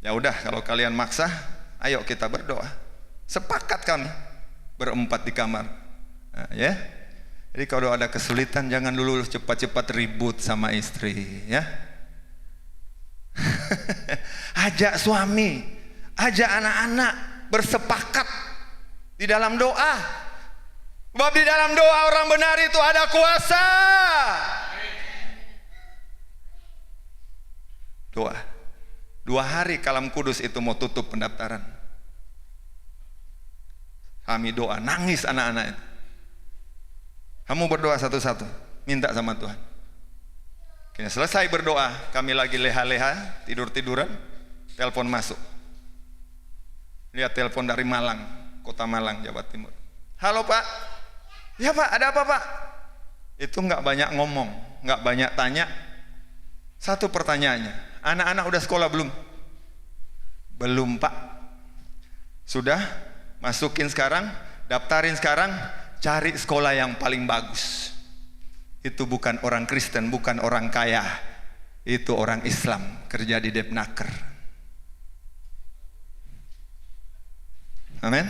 Ya udah, kalau kalian maksa, ayo kita berdoa. Sepakat kami berempat di kamar. Nah, ya. Jadi kalau ada kesulitan jangan dulu cepat-cepat ribut sama istri, ya. Ajak suami, ajak anak-anak bersepakat di dalam doa. Sebab di dalam doa orang benar itu ada kuasa. Doa. 2 hari Kalam Kudus itu mau tutup pendaftaran. Kami doa, nangis anak-anak itu. Kamu berdoa satu-satu, minta sama Tuhan. Kini selesai berdoa, kami lagi leha-leha, tidur-tiduran, telepon masuk. Lihat telepon dari Malang, Kota Malang, Jawa Timur. Halo Pak. Ya Pak, ada apa Pak? Itu nggak banyak ngomong, nggak banyak tanya. Satu pertanyaannya, anak-anak udah sekolah belum? Belum Pak. Sudah, masukin sekarang, daftarin sekarang. Cari sekolah yang paling bagus. Itu bukan orang Kristen, bukan orang kaya. Itu orang Islam, kerja di Depnaker. Amin.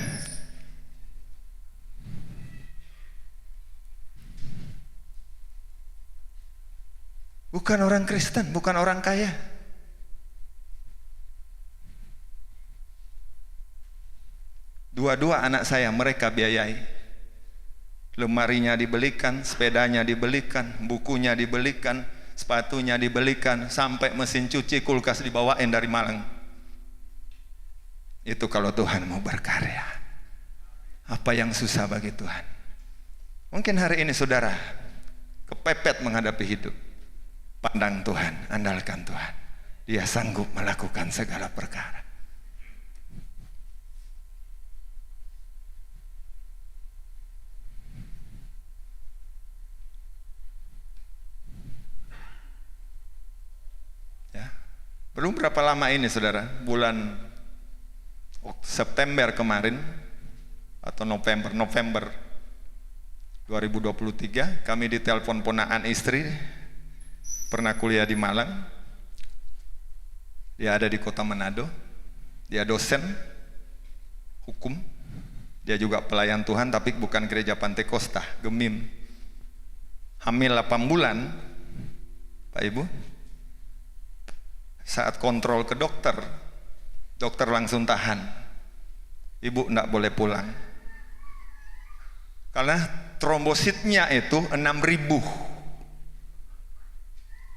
Bukan orang Kristen, bukan orang kaya. Dua-dua anak saya mereka biayai. Lemarinya dibelikan, sepedanya dibelikan, bukunya dibelikan, sepatunya dibelikan, sampai mesin cuci kulkas dibawain dari Malang. Itu kalau Tuhan mau berkarya. Apa yang susah bagi Tuhan? Mungkin hari ini saudara kepepet menghadapi hidup. Pandang Tuhan, andalkan Tuhan. Dia sanggup melakukan segala perkara. Belum berapa lama ini saudara, bulan September kemarin atau November 2023 kami ditelepon ponakan istri, pernah kuliah di Malang, dia ada di kota Manado, dia dosen hukum, dia juga pelayan Tuhan tapi bukan gereja Pantekosta, Gemim. Hamil 8 bulan, Pak Ibu, saat kontrol ke dokter langsung tahan, ibu enggak boleh pulang karena trombositnya itu 6.000.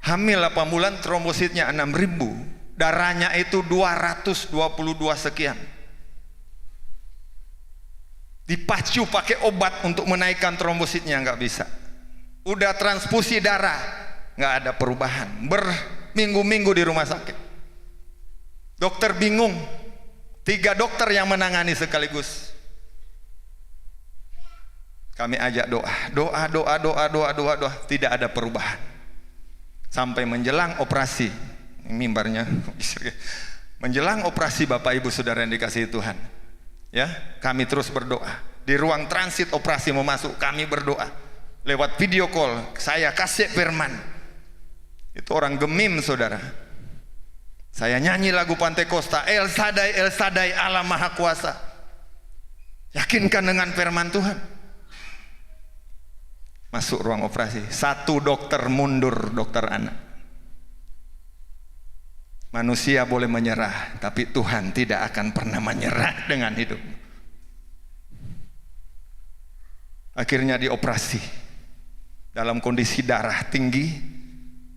Hamil 8 bulan trombositnya 6.000, darahnya itu 222 sekian. Dipacu pakai obat untuk menaikkan trombositnya nggak bisa. Udah transfusi darah nggak ada perubahan. Berminggu-minggu di rumah sakit. Dokter bingung. 3 dokter yang menangani sekaligus. Kami ajak doa, tidak ada perubahan. Sampai menjelang operasi, mimbarnya, menjelang operasi Bapak Ibu Saudara yang dikasihi Tuhan, ya, kami terus berdoa. Di ruang transit operasi mau masuk, kami berdoa. Lewat video call, saya kasih firman. Itu orang Gemim, saudara. Saya nyanyi lagu Pantekosta, El Shaddai Allah Maha Kuasa. Yakinkan dengan firman Tuhan. Masuk ruang operasi, 1 dokter mundur, dokter anak. Manusia boleh menyerah, tapi Tuhan tidak akan pernah menyerah dengan hidup. Akhirnya dioperasi dalam kondisi darah tinggi,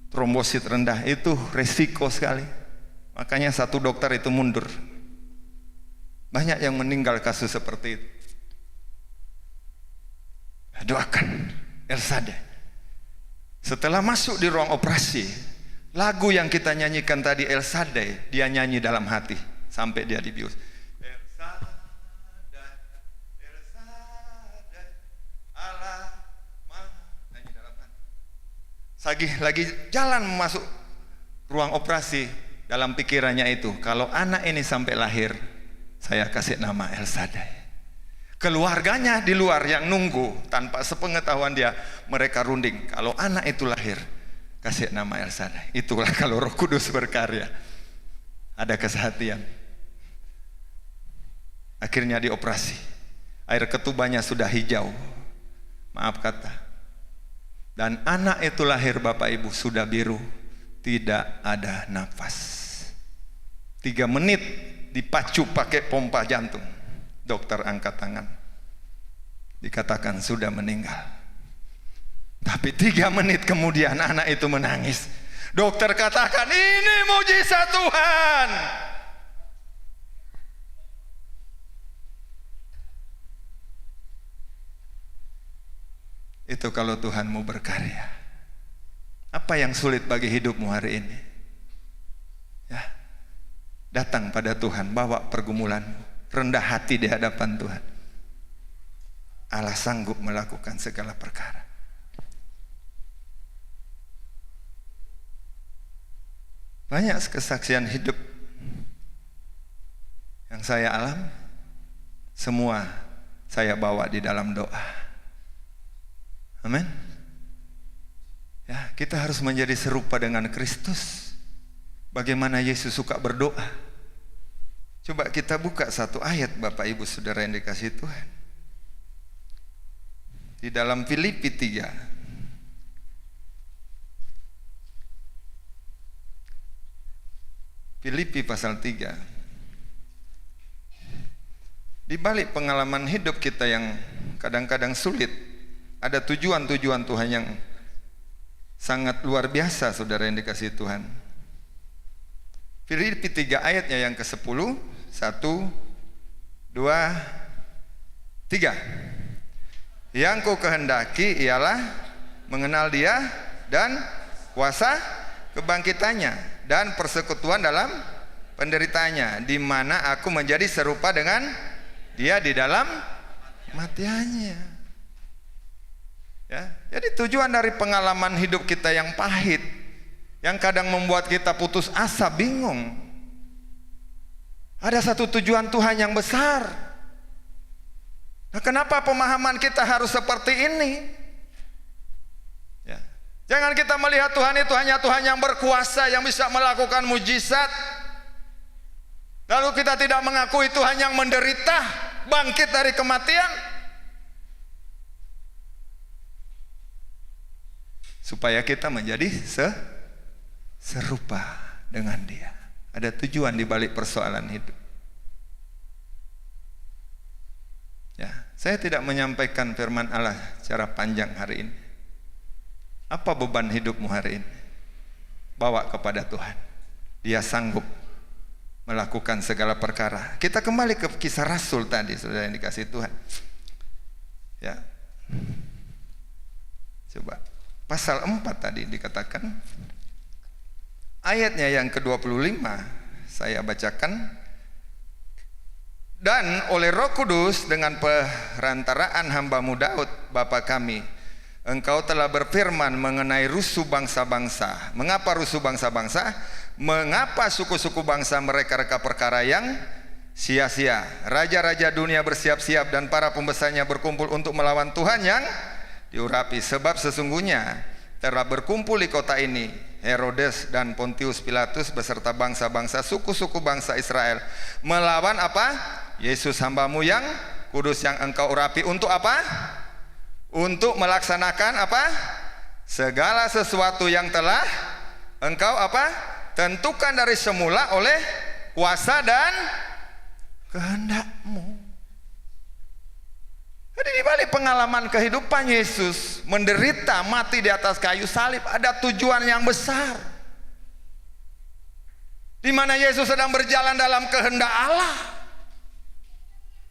trombosit rendah. Itu resiko sekali. Makanya 1 dokter itu mundur. Banyak yang meninggal kasus seperti itu. Doakan El Shaddai. Setelah masuk di ruang operasi, lagu yang kita nyanyikan tadi El Shaddai, dia nyanyi dalam hati sampai dia dibius. El Shaddai, Allah Maha, nyanyi dalam hati. Lagi jalan masuk ruang operasi, dalam pikirannya itu, kalau anak ini sampai lahir, saya kasih nama El Shaddai. Keluarganya di luar yang nunggu, tanpa sepengetahuan dia, mereka runding, kalau anak itu lahir, kasih nama El Shaddai. Itulah kalau Roh Kudus berkarya, ada kesehatian. Akhirnya dioperasi, air ketubanya sudah hijau, maaf kata, dan anak itu lahir Bapak Ibu sudah biru, tidak ada nafas. 3 menit dipacu pakai pompa jantung. Dokter angkat tangan, dikatakan sudah meninggal. Tapi 3 menit kemudian anak itu menangis. Dokter katakan, ini mujizat Tuhan. Itu kalau Tuhan mau berkarya. Apa yang sulit bagi hidupmu hari ini? Ya, datang pada Tuhan, bawa pergumulanmu, rendah hati di hadapan Tuhan. Allah sanggup melakukan segala perkara. Banyak kesaksian hidup yang saya alami, semua saya bawa di dalam doa. Amin. Ya, kita harus menjadi serupa dengan Kristus. Bagaimana Yesus suka berdoa. Coba kita buka 1 ayat Bapak Ibu Saudara yang dikasihi Tuhan. Di dalam Filipi 3. Filipi pasal 3. Di balik pengalaman hidup kita yang kadang-kadang sulit, ada tujuan-tujuan Tuhan yang sangat luar biasa, saudara yang dikasihi Tuhan. Filipi 3 ayatnya yang ke-10. 1, 2, 3. Yang ku kehendaki ialah mengenal Dia dan kuasa kebangkitannya dan persekutuan dalam penderitaannya, di mana aku menjadi serupa dengan Dia di dalam kematiannya. Ya, jadi tujuan dari pengalaman hidup kita yang pahit, yang kadang membuat kita putus asa, bingung. Ada satu tujuan Tuhan yang besar. Nah, kenapa pemahaman kita harus seperti ini? Ya. Jangan kita melihat Tuhan itu hanya Tuhan yang berkuasa, yang bisa melakukan mujizat. Lalu kita tidak mengakui Tuhan yang menderita, bangkit dari kematian. Supaya kita menjadi serupa dengan Dia. Ada tujuan di balik persoalan hidup. Ya, saya tidak menyampaikan firman Allah secara panjang hari ini. Apa beban hidupmu hari ini? Bawa kepada Tuhan. Dia sanggup melakukan segala perkara. Kita kembali ke kisah Rasul tadi, saudara yang dikasih Tuhan. Ya. Coba pasal 4 tadi dikatakan, ayatnya yang ke-25 saya bacakan. Dan oleh Roh Kudus dengan perantaraan hamba-Mu Daud Bapa kami, Engkau telah berfirman mengenai rusuh bangsa-bangsa. Mengapa rusuh bangsa-bangsa? Mengapa suku-suku bangsa mereka-reka perkara yang sia-sia? Raja-raja dunia bersiap-siap dan para pembesarnya berkumpul untuk melawan Tuhan yang diurapi. Sebab sesungguhnya telah berkumpul di kota ini Herodes dan Pontius Pilatus beserta bangsa-bangsa suku-suku bangsa Israel melawan apa? Yesus hamba-Mu yang kudus yang Engkau urapi. Untuk apa? Untuk melaksanakan apa? Segala sesuatu yang telah Engkau apa? Tentukan dari semula oleh kuasa dan kehendak-Mu. Jadi di balik pengalaman kehidupan Yesus menderita mati di atas kayu salib ada tujuan yang besar. Di mana Yesus sedang berjalan dalam kehendak Allah,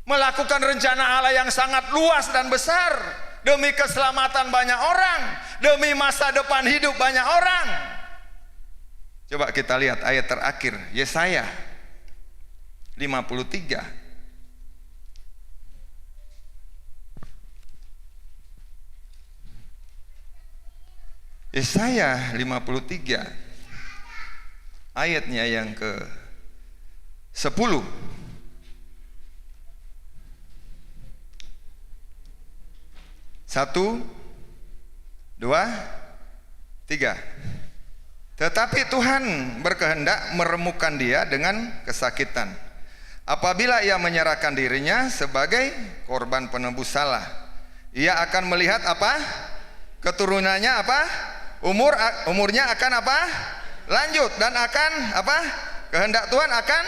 melakukan rencana Allah yang sangat luas dan besar demi keselamatan banyak orang, demi masa depan hidup banyak orang. Coba kita lihat ayat terakhir, Yesaya 53. Yesaya 53 ayatnya yang ke-10. Satu, dua, tiga. Tetapi Tuhan berkehendak meremukkan dia dengan kesakitan. Apabila ia menyerahkan dirinya sebagai korban penebus salah, ia akan melihat apa? Keturunannya apa? Umurnya akan apa? Lanjut dan akan apa? Kehendak Tuhan akan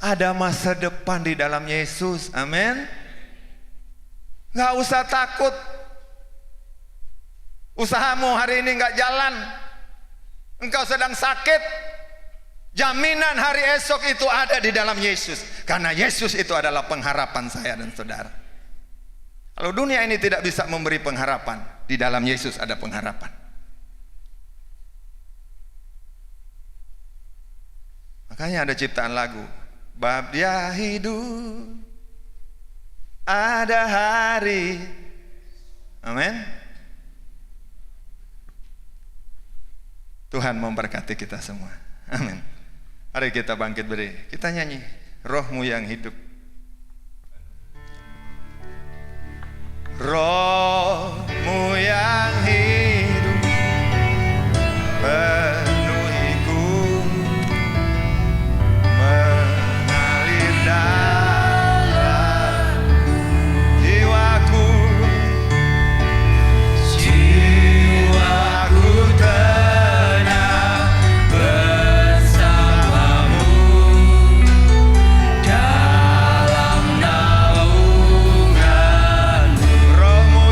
ada masa depan di dalam Yesus. Amin. Gak usah takut. Usahamu hari ini gak jalan, engkau sedang sakit, jaminan hari esok itu ada di dalam Yesus. Karena Yesus itu adalah pengharapan saya dan saudara. Kalau dunia ini tidak bisa memberi pengharapan, di dalam Yesus ada pengharapan. Makanya ada ciptaan lagu, bab dia hidup, ada hari. Amin. Tuhan memberkati kita semua. Amin. Mari kita bangkit berdiri. Kita nyanyi Roh-Mu yang hidup. Roh-Mu yang hidup penuhiku, mengalir dalam jiwaku, jiwaku tenang bersamamu dalam naunganmu. Roh-Mu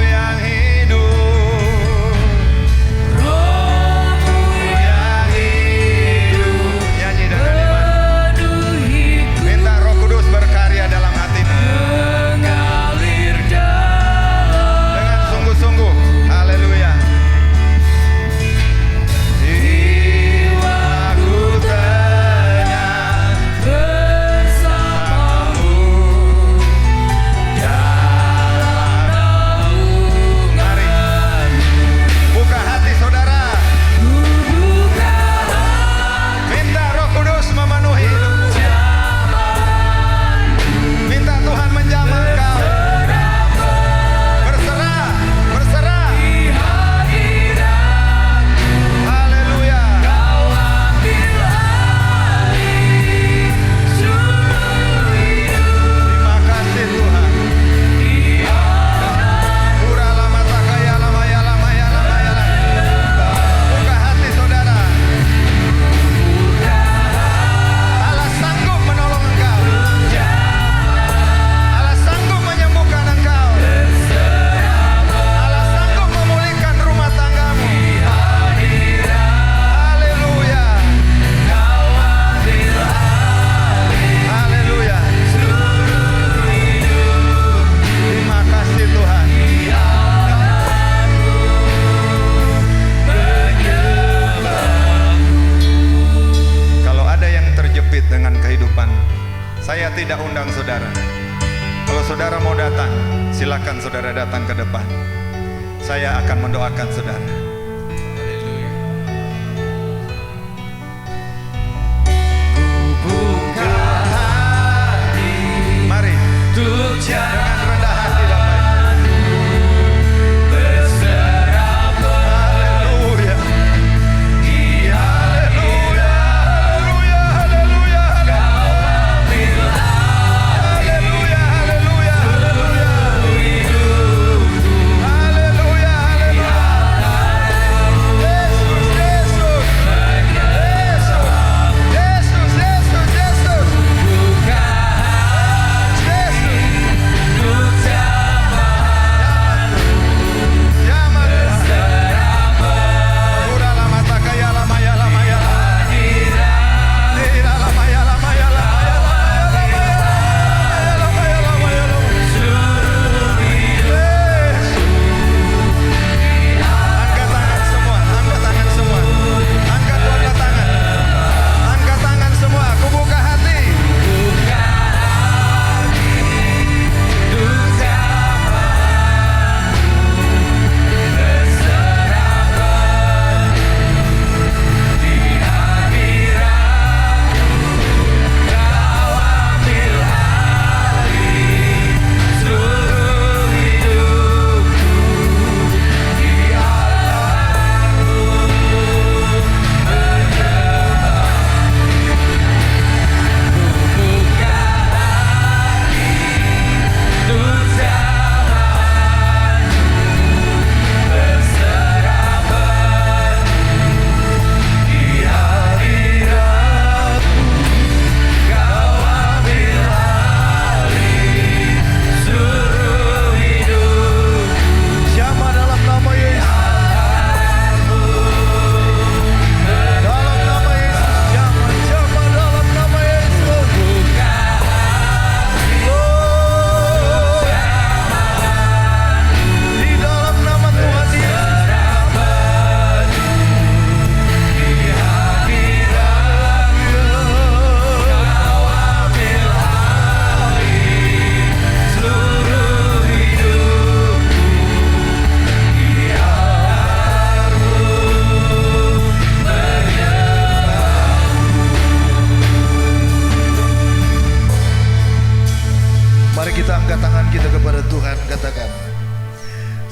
tidak undang saudara. Kalau saudara mau datang, silakan saudara datang ke depan. Saya akan mendoakan saudara. Haleluya. Mari, dengan rendah hati dan baik. Haleluya. Haleluya. Haleluya. Haleluya. Haleluya. Haleluya. Haleluya.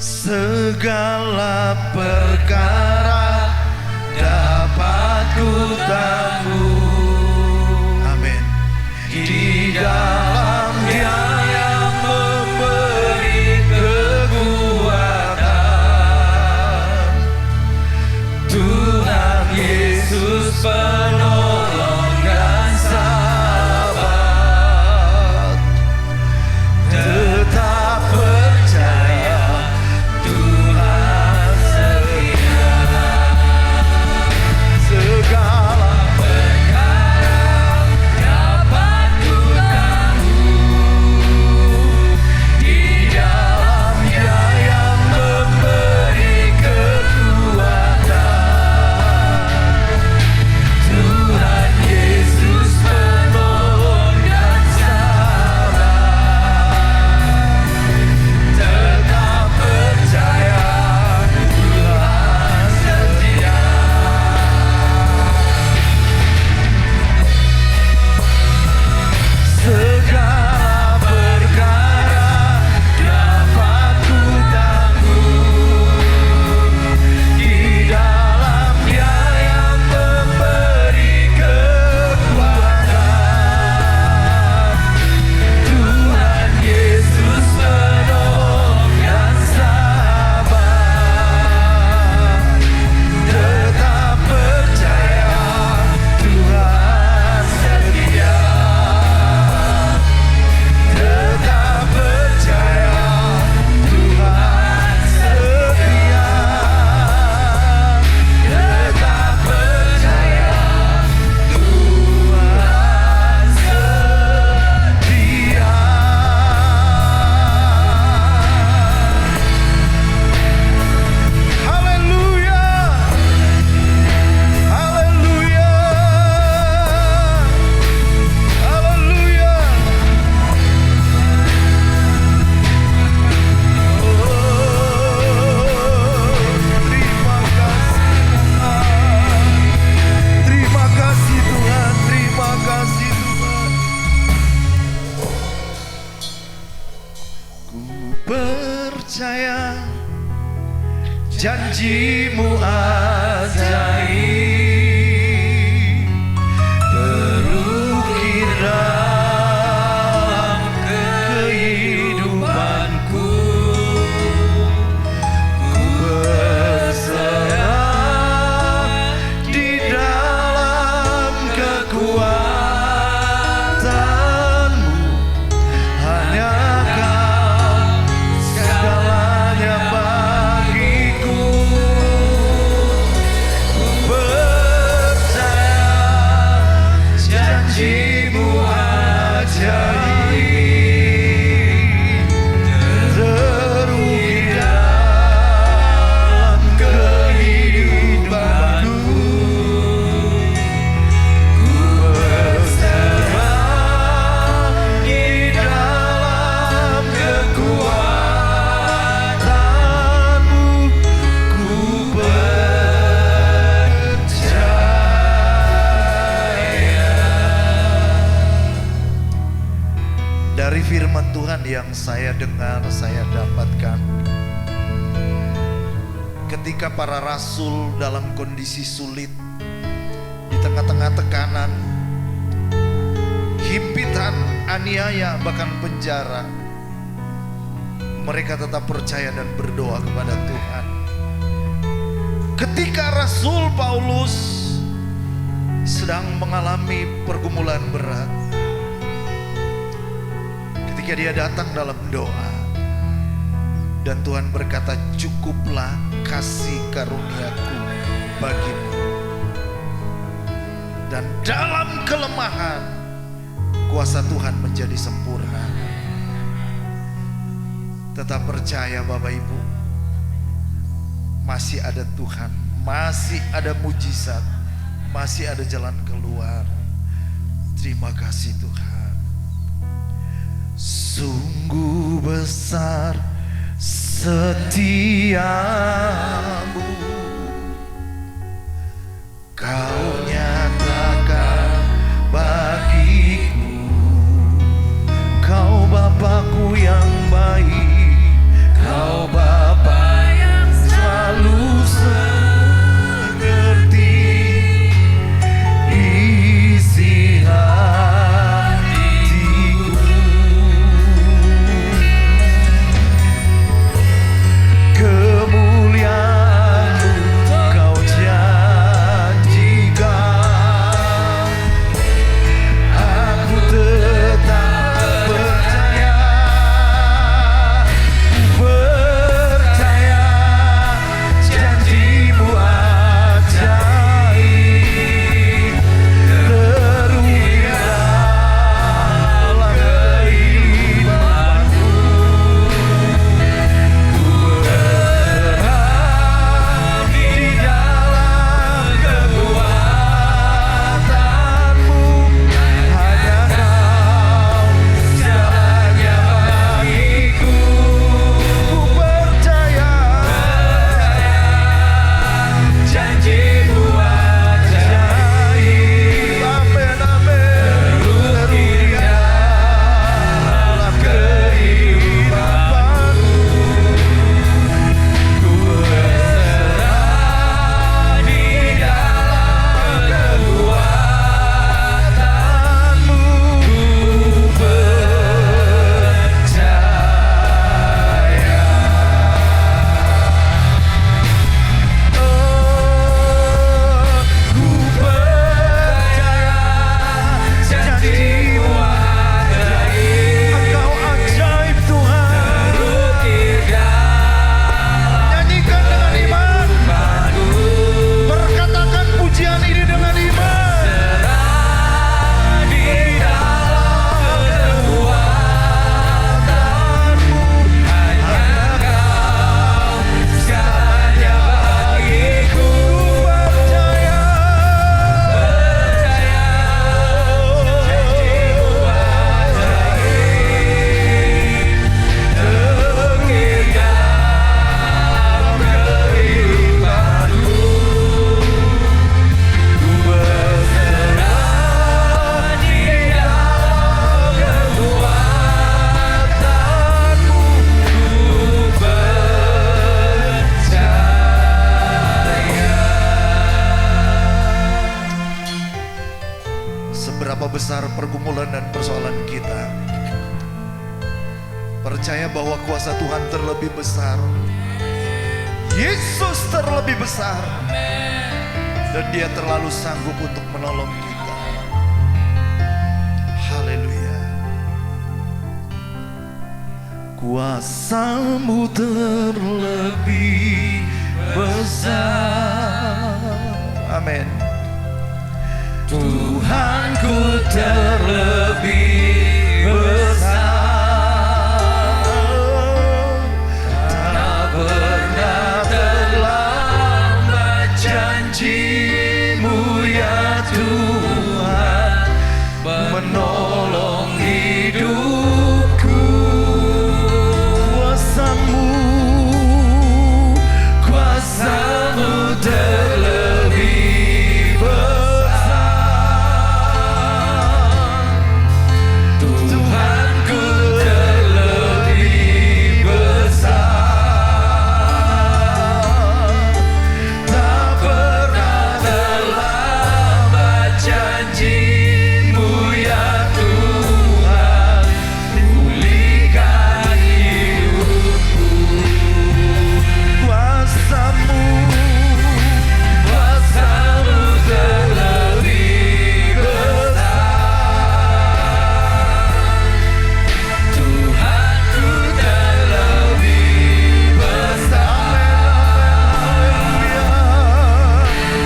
segala perkara dapat ku tanggung. Amin. Di dalam Dia yang memberi kekuatan, Tuhan Yesus penolong dan sahabat. Tetap percaya Tuhan setia, segala perkara janjimu ajaib, terukir dalam kehidupanku. Ku berserah di dalam kekuatanmu. Hanya Kau segalanya bagiku. Ku percaya janjimu ajaib, terukir dalam kehidupanku. Ku berserah di dalam kekuatanmu. Ku percaya. Dari firman Tuhan yang saya dengar, saya dapatkan ketika para rasul dalam kondisi sulit, di tengah-tengah tekanan, himpitan, aniaya, bahkan penjara, mereka tetap percaya dan berdoa kepada Tuhan. Ketika Rasul Paulus sedang mengalami pergumulan berat, ketika dia datang dalam doa, dan Tuhan berkata, cukuplah kasih karuniaku bagimu. Dan dalam kelemahan, kuasa Tuhan menjadi sempurna. Tetap percaya Bapak Ibu, masih ada Tuhan, masih ada mujizat, masih ada jalan keluar. Terima kasih Tuhan. Sungguh besar setiamu, Kau nyatakan bagiku. Kau Bapakku yang baik, Kau Bapa yang selalu mengerti isi hatiku. Kemuliaan-Mu besar pergumulan dan persoalan kita, percaya bahwa kuasa Tuhan terlebih besar. Yesus terlebih besar, dan Dia terlalu sanggup untuk menolong kita. Haleluya. Kuasa-Mu terlebih besar. Amin. Tuhanku terlebih besar, tak pernah terlambat janji-Mu ya Tuhan, menolong hidupku. Kuasa-Mu terlebih besar, Tuhanku terlebih besar, tak pernah terlambat janji-Mu ya Tuhan, pulihkan hidupku. Kuasa-Mu terlebih besar, Tuhanku terlebih besar,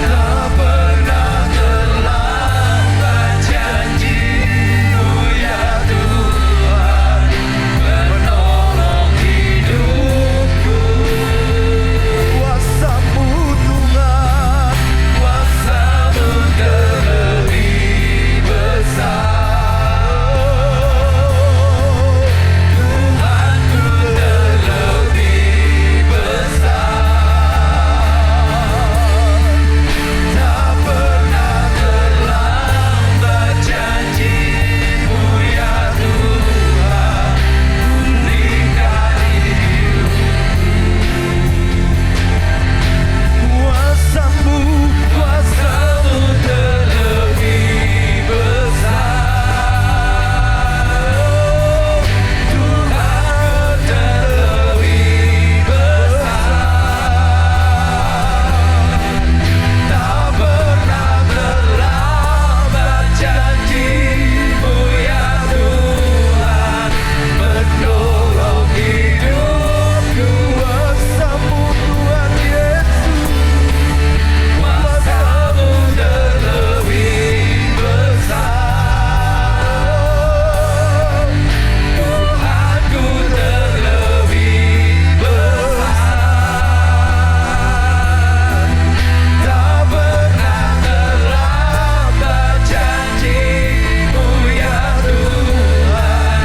tak pernah terlambat janji-Mu ya Tuhan, menolong hidupku. Kuasa-Mu Tuhan, kuasa-Mu terlebih besar, Tuhanku terlebih besar, tak pernah terlambat janji-Mu ya Tuhan, pulihkan Kuasa-Mu terlebih besar, Tuhan terlebih besar, tak pernah terlambat janji-Mu ya Tuhan, menolong hidupku. Kuasa-Mu Tuhan Yesus, kuasa-Mu terlebih besar, Tuhanku terlebih besar, tak pernah terlambat janji-Mu ya Tuhan,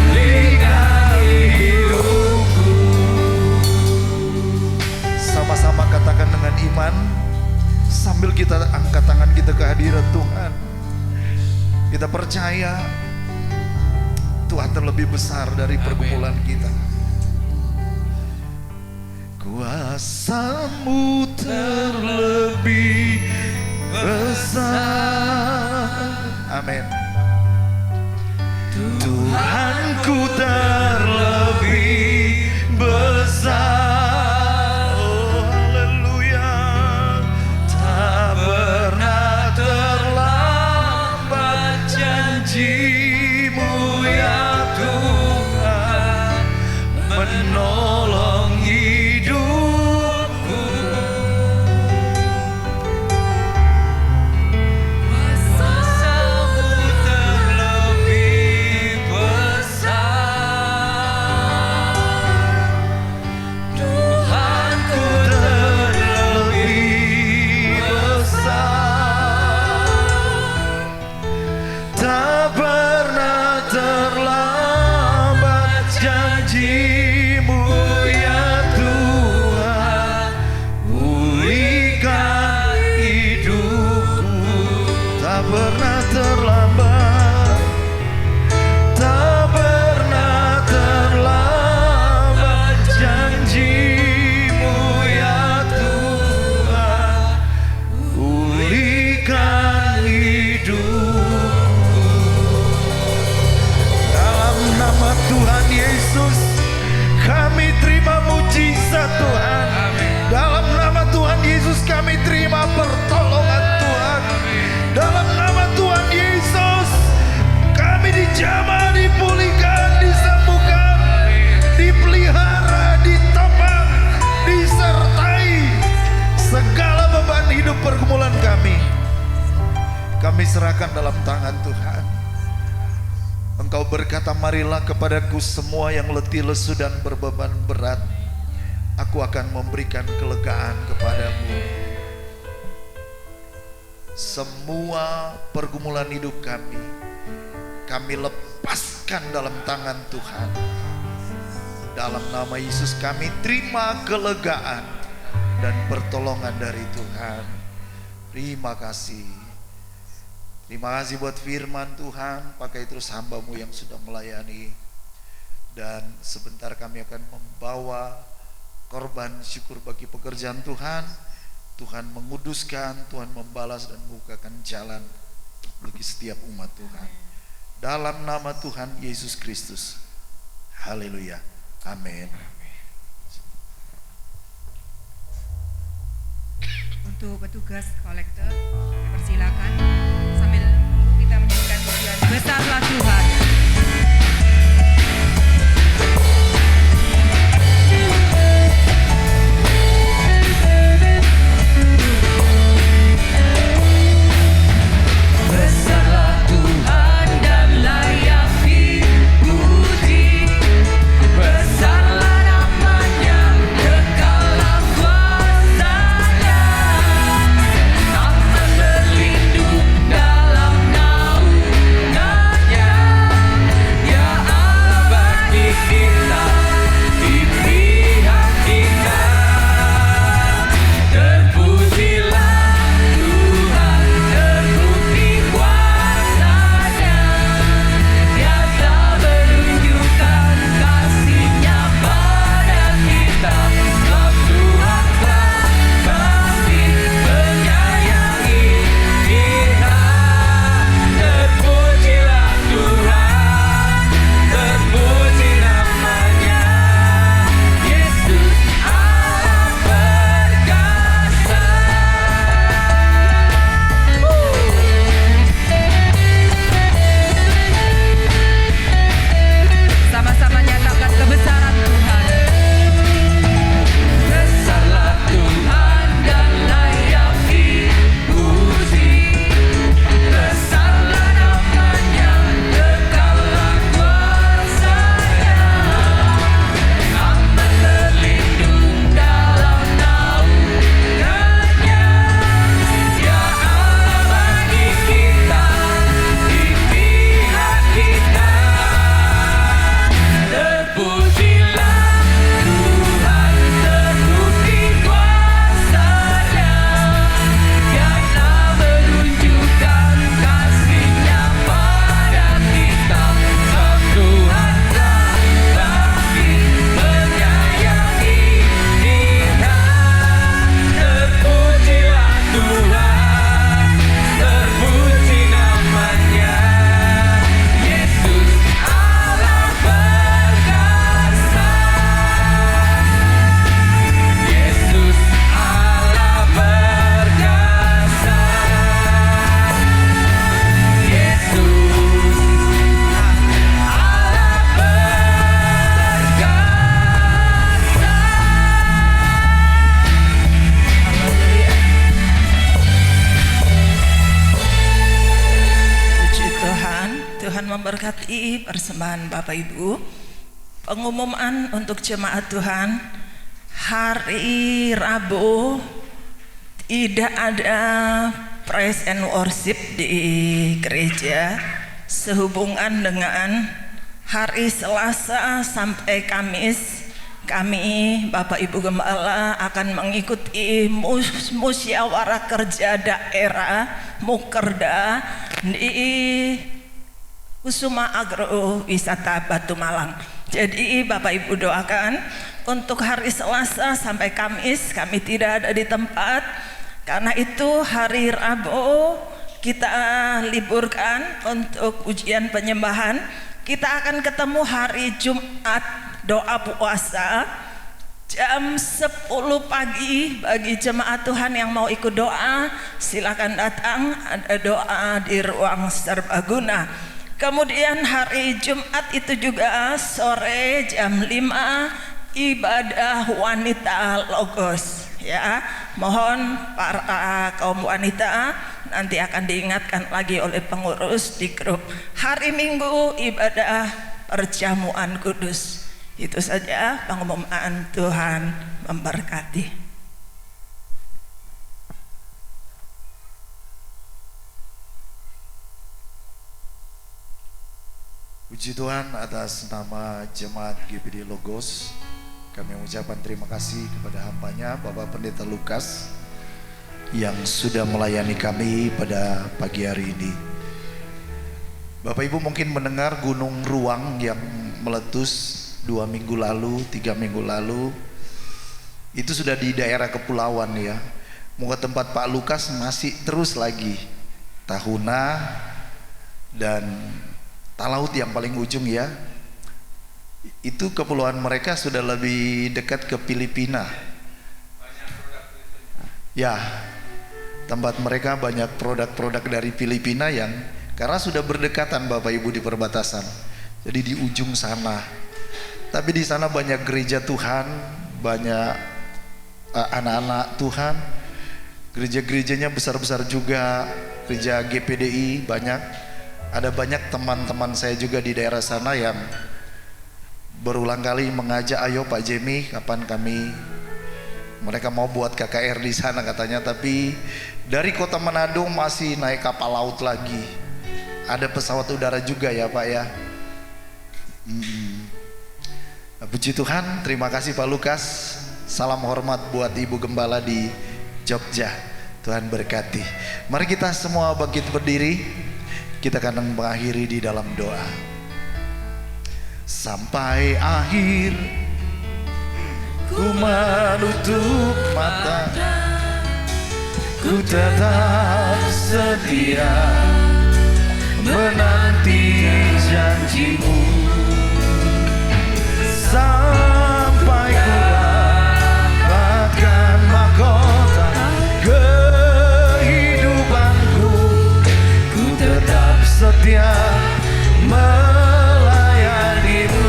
pulihkan hidupku. Sama-sama katakan dengan iman, sambil kita angkat tangan kita ke hadirat Tuhan. Kita percaya Tuhan terlebih besar dari pergumulan kita. Kuasa-Mu terlebih besar. Amin. Tuhanku terlebih besar. Oh haleluya. Tak pernah terlambat janji-Mu ya Tuhan, menolong hidupku. Kuasa-Mu kami serahkan dalam tangan Tuhan. Engkau berkata, marilah kepadaku semua yang letih lesu dan berbeban berat, aku akan memberikan kelegaan kepadamu. Semua pergumulan hidup kami lepaskan dalam tangan Tuhan. Dalam nama Yesus kami terima kelegaan dan pertolongan dari Tuhan. Terima kasih. Terima kasih buat firman Tuhan. Pakai terus hamba-Mu yang sudah melayani. Dan sebentar kami akan membawa korban syukur bagi pekerjaan Tuhan. Tuhan menguduskan, Tuhan membalas dan membukakan jalan bagi setiap umat Tuhan. Dalam nama Tuhan Yesus Kristus. Haleluya. Amin. Untuk petugas kolektor, persilakan sambil kita menyanyikan pujian Besarlah Tuhan. Besarlah Tuhan dan layak dipuji. Besarlah namanya, kekalah kuasanya. Aman berlindung dalam naungannya. Ya Allah bagi kita, di pihak kita. Terpujilah Tuhan, terbukti kuasanya. Dia telah menunjukkan kasih-Nya pada kita. Sebab Tuhan telah kami menyayangi kita. Terpujilah Tuhan, terpuji namanya. Yesus Allah perkasa. Sama-sama nyatakan kebesaran Tuhan. Besarlah Tuhan dan layak dipuji. Besarlah namanya, kekalah kuasanya. Aman berlindung dalam naungannya. Ya Allah bagi kita, di pihak kita. Terpujilah Tuhan, terbukti kuasanya. Dia telah menunjukkan kasih-Nya pada kita. Sebab Tuhan telah kami menyayangi kita. Terpujilah Tuhan, terpuji namanya. Yesus Allah perkasa. Yesus Allah perkasa. Yesus Allah Puji Tuhan, Tuhan memberkati persembahan Bapak Ibu. Pengumuman untuk jemaat Tuhan, hari Rabu tidak ada praise and worship di gereja sehubungan dengan hari Selasa sampai Kamis. Kami Bapak Ibu Gembala akan mengikuti musyawarah kerja daerah Mukerda di Kusuma Agro Wisata Batu Malang. Jadi Bapak Ibu doakan untuk hari Selasa sampai Kamis kami tidak ada di tempat. Karena itu hari Rabu kita liburkan untuk ujian penyembahan. Kita akan ketemu hari Jumat doa puasa jam 10 pagi. Bagi jemaat Tuhan yang mau ikut doa silakan datang, ada doa di ruang serbaguna. Kemudian hari Jumat itu juga sore jam 5 ibadah wanita Logos, ya. Mohon para kaum wanita nanti akan diingatkan lagi oleh pengurus di grup. Hari Minggu ibadah perjamuan kudus. Itu saja pengumuman. Tuhan memberkati. Puji Tuhan atas nama Jemaat GBD Logos. Kami mengucapkan terima kasih kepada hambanya Bapak Pendeta Lukas yang sudah melayani kami pada pagi hari ini. Bapak Ibu mungkin mendengar gunung ruang yang meletus 2 minggu lalu, 3 minggu lalu. Itu sudah di daerah kepulauan ya. Moga tempat Pak Lukas masih terus lagi. Tahuna dan Talaut yang paling ujung ya. Itu kepulauan mereka sudah lebih dekat ke Filipina. Ya, tempat mereka banyak produk-produk dari Filipina yang karena sudah berdekatan Bapak Ibu di perbatasan. Jadi di ujung sana. Tapi di sana banyak gereja Tuhan, banyak anak-anak Tuhan. Gereja-gerejanya besar-besar juga, gereja GPDI banyak. Ada banyak teman-teman saya juga di daerah sana yang berulang kali mengajak, ayo Pak Jemi, kapan kami, mereka mau buat KKR di sana katanya, tapi dari kota Manado masih naik kapal laut lagi. Ada pesawat udara juga ya Pak ya. Puji Tuhan, terima kasih Pak Lukas. Salam hormat buat Ibu Gembala di Jogja. Tuhan berkati. Mari kita semua bangkit berdiri. Kita akan mengakhiri di dalam doa. Sampai akhir ku menutup mata, ku tetap setia menanti janjimu. Sampai ku dapatkan mahkota kehidupanku, ku tetap setia melayanimu.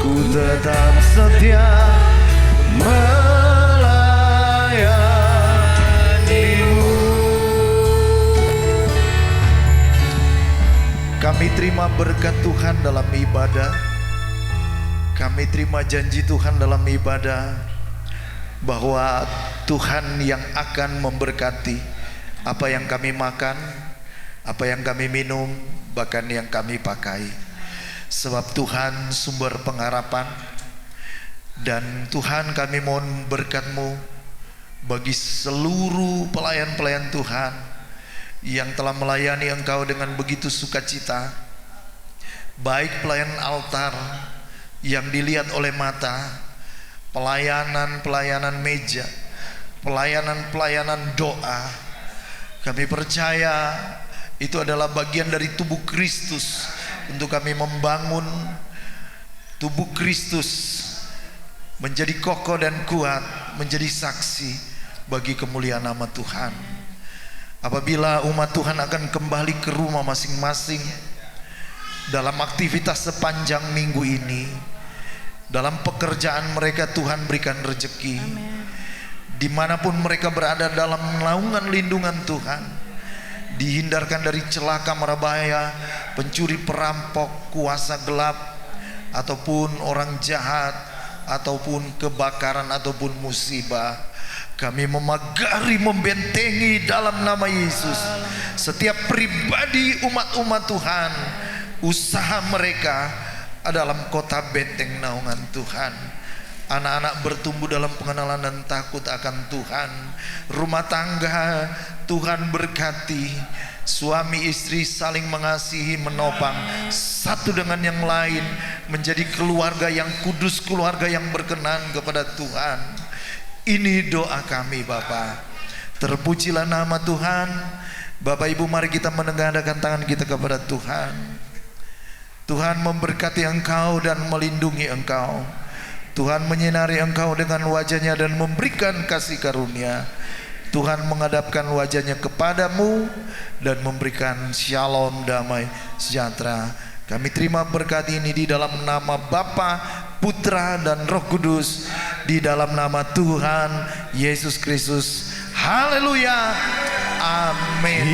Ku tetap setia melayanimu. Kami terima berkat Tuhan dalam ibadah. Kami terima janji Tuhan dalam ibadah bahwa Tuhan yang akan memberkati apa yang kami makan, apa yang kami minum, bahkan yang kami pakai. Sebab Tuhan sumber pengharapan. Dan Tuhan kami mohon berkat-Mu bagi seluruh pelayan-pelayan Tuhan yang telah melayani Engkau dengan begitu sukacita. Baik pelayanan altar yang dilihat oleh mata, pelayanan-pelayanan meja, pelayanan-pelayanan doa. Kami percaya itu adalah bagian dari tubuh Kristus untuk kami membangun tubuh Kristus menjadi kokoh dan kuat, menjadi saksi bagi kemuliaan nama Tuhan. Apabila umat Tuhan akan kembali ke rumah masing-masing dalam aktivitas sepanjang minggu ini, dalam pekerjaan mereka Tuhan berikan rezeki. Dimanapun mereka berada dalam naungan lindungan Tuhan, dihindarkan dari celaka mara bahaya, pencuri, perampok, kuasa gelap, ataupun orang jahat, ataupun kebakaran, ataupun musibah. Kami memagari, membentengi dalam nama Yesus setiap pribadi umat-umat Tuhan. Usaha mereka dalam kota benteng naungan Tuhan. Anak-anak bertumbuh dalam pengenalan dan takut akan Tuhan. Rumah tangga Tuhan berkati. Suami istri saling mengasihi, menopang satu dengan yang lain, menjadi keluarga yang kudus, keluarga yang berkenan kepada Tuhan. Ini doa kami Bapa. Terpujilah nama Tuhan. Bapak Ibu, mari kita menengadahkan tangan kita kepada Tuhan. Tuhan memberkati engkau dan melindungi engkau. Tuhan menyinari engkau dengan wajahnya dan memberikan kasih karunia. Tuhan menghadapkan wajahnya kepadamu dan memberikan shalom, damai, sejahtera. Kami terima berkat ini di dalam nama Bapa, Putra dan Roh Kudus, di dalam nama Tuhan Yesus Kristus. Haleluya. Amin.